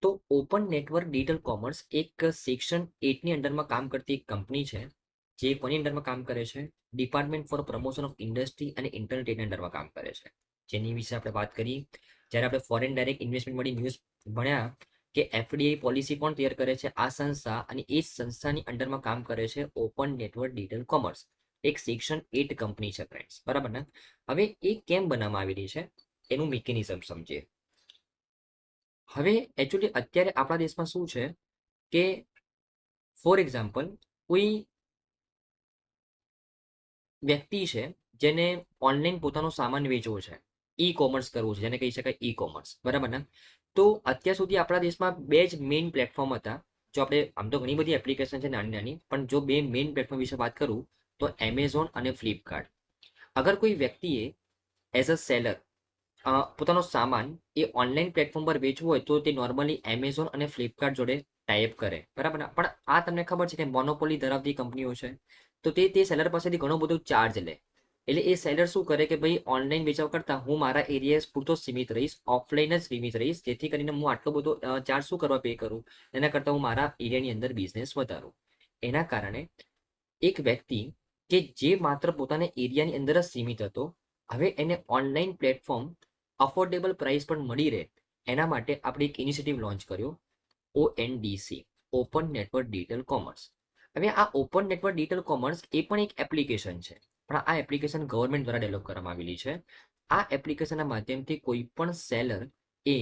તો ઓપન નેટવર્ક ડિજિટલ કોમર્સ એક સેક્શન 8 ની અંડરમાં કામ કરતી એક કંપની છે, જે કોની અંડરમાં કામ કરે છે? Department four promotion of industry અને ઇન્ટરનેટ એના અંડરમાં કામ કરે છે. જેની વિશે આપણે વાત કરી જ્યારે આપણે ફોરેન ડાયરેક્ટ ઇન્વેસ્ટમેન્ટ વાળી ન્યૂઝ ભણ્યા કે એફડીઆઈ પોલિસી પણ તૈયાર કરે છે આ સંસ્થા, અને એ સંસ્થાની અંડરમાં કામ કરે છે ઓપન નેટવર્ક ડિજિટલ કોમર્સ, એક સેક્શન 8 કંપની છે ફ્રેન્ડ્સ, બરાબર ને? હવે એ કેમ બનાવવામાં આવેલી છે એનું મિકેનિઝમ સમજીએ. હવે એકચ્યુઅલી અત્યારે આપણા દેશમાં શું છે કે ફોર એક્ઝામ્પલ કોઈ વ્યક્તિ છે જેને ઓનલાઈન પોતાનો સામાન વેચવો છે, ઈ કોમર્સ કરવું છે, જેને કહી શકાય ઈ કોમર્સ, બરાબર ને? તો અત્યાર સુધી આપણા દેશમાં બે જ મેઇન પ્લેટફોર્મ હતા. જો આપણે આમ તો ઘણી બધી એપ્લિકેશન છે નાની નાની, પણ જો બે મેઇન પ્લેટફોર્મ વિશે વાત કરું તો એમેઝોન અને ફ્લિપકાર્ટ. અગર કોઈ વ્યક્તિએ એઝ અ સેલર પોતાનો સામાન એ ઓનલાઈન પ્લેટફોર્મ પર વેચવું હોય તો તે નોર્મલી એમેઝોન અને ફ્લિપકાર્ટ જોડે ટાઈપ કરે, બરાબર ને? પણ આ તમને ખબર છે કે મોનોપોલી ધરાવતી કંપનીઓ છે, તો તે સેલર પાસેથી ઘણો બધો ચાર્જ લે. એટલે એ સેલર શું કરે કે ભાઈ ઓનલાઈન વેચાવ કરતા હું મારા એરિયા પૂરતો સીમિત રહીશ, ઓફલાઈન જ સીમિત રહીશ, જેથી કરીને હું આટલો બધો ચાર્જ શું કરવા પે કરું, એના કરતાં હું મારા એરિયાની અંદર બિઝનેસ વધારું. એના કારણે એક વ્યક્તિ કે જે માત્ર પોતાના એરિયાની અંદર જ સીમિત હતો, હવે એને ઓનલાઈન પ્લેટફોર્મ અફોર્ડેબલ પ્રાઇસ પણ મળી રહે, એના માટે આપણે એક ઇનિશિયેટિવ લોન્ચ કર્યો, ONDC, open network digital commerce. હવે આ ઓપન નેટવર્ક ડિજિટલ કોમર્સ એ પણ એક એપ્લિકેશન છે, પણ આ એપ્લિકેશન ગવર્મેન્ટ દ્વારા ડેવલપ કરવામાં આવેલી છે. આ એપ્લિકેશનના માધ્યમથી કોઈ પણ સેલર એ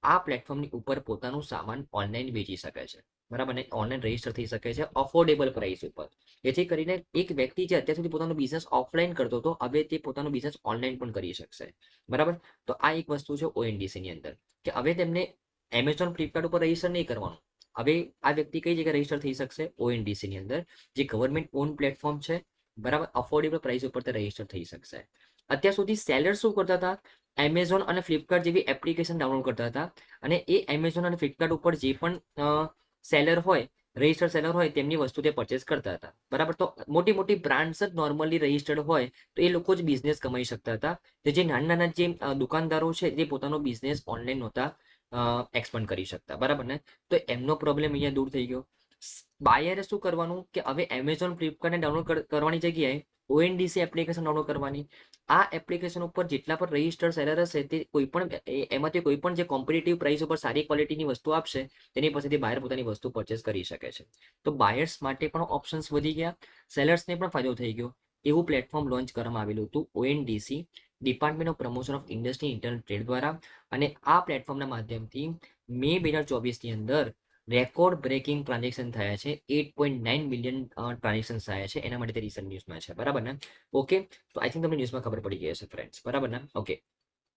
આ પ્લેટફોર્મની ઉપર પોતાનું સામાન ઓનલાઈન વેચી શકે છે, બરાબર ને? ઓનલાઈન રજીસ્ટર થઈ શકે છે અફોર્ડેબલ પ્રાઇસ ઉપર. જેથી કરીને એક વ્યક્તિ જે અત્યાર સુધી પોતાનો બિઝનેસ ઓફલાઈન કરતો હતો, હવે તે પોતાનો બિઝનેસ ઓનલાઈન પણ કરી શકશે, બરાબર? તો આ એક વસ્તુ છે ONDC ની અંદર, કે હવે તેમને એમેઝોન ફ્લિપકાર્ટ ઉપર રજીસ્ટર નહીં કરવાનું. હવે આ વ્યક્તિ કઈ જગ્યાએ રજીસ્ટર થઈ શકશે? ONDC ની અંદર, જે ગવર્મેન્ટ ઓન પ્લેટફોર્મ છે, બરાબર? અફોર્ડેબલ પ્રાઇસ ઉપર તે રજીસ્ટર થઈ શકશે. અત્યાર સુધી સેલર શું કરતા હતા? એમેઝોન અને ફ્લિપકાર્ટ જેવી એપ્લિકેશન ડાઉનલોડ કરતા હતા, અને એ એમેઝોન અને ફ્લિપકાર્ટ ઉપર જે પણ સેલર હોય, રજિસ્ટર્ડ સેલર હોય, તેમની વસ્તુ તે પરચેસ કરતા હતા, બરાબર? તો મોટી મોટી બ્રાન્ડ્સ જ નોર્મલી રજિસ્ટર્ડ હોય તો એ લોકો જ બિઝનેસ કમાઈ શકતા હતા. તો જે નાના નાના જે દુકાનદારો છે, જે પોતાનો બિઝનેસ ઓનલાઈન નહોતા એક્સપાન્ડ કરી શકતા, બરાબર ને? તો એમનો પ્રોબ્લેમ અહીંયા દૂર થઈ ગયો. બાયરે શું કરવાનું કે હવે એમેઝોન ફ્લિપકાર્ટને ડાઉનલોડ કરવાની જગ્યાએ ONDC એપ્લિકેશન ડાઉનલોડ કરવાની. આ એપ્લિકેશન ઉપર જેટલા પણ રજિસ્ટર્ડ સેલર હશે, તે કોઈ પણ એમાંથી કોઈ પણ જે કોમ્પિટિટિવ પ્રાઇસ ઉપર સારી ક્વોલિટીની વસ્તુ આપશે, તેની પાસેથી બાયર પોતાની વસ્તુ પરચેસ કરી શકે છે. તો બાયર્સ માટે પણ ઓપ્શન્સ વધી ગયા, સેલર્સને પણ ફાયદો થઈ ગયો. એવું પ્લેટફોર્મ લોન્ચ કરવામાં આવેલું હતું ONDC, department of promotion of industry internal trade દ્વારા. અને આ પ્લેટફોર્મના માધ્યમથી મે 2024ની અંદર રેકોર્ડ બ્રેકિંગ ટ્રાન્ઝેક્શન થયા છે, 8.9 મિલિયન ટ્રાન્ઝેક્શન થયા છે. એના માટે તે રિસન્ટ ન્યૂઝમાં છે, બરાબર ને? ઓકે, તો આઈ થિંક તમને ન્યૂઝમાં ખબર પડી ગઈ હશે ફ્રેન્ડ્સ, બરાબર ને? ઓકે,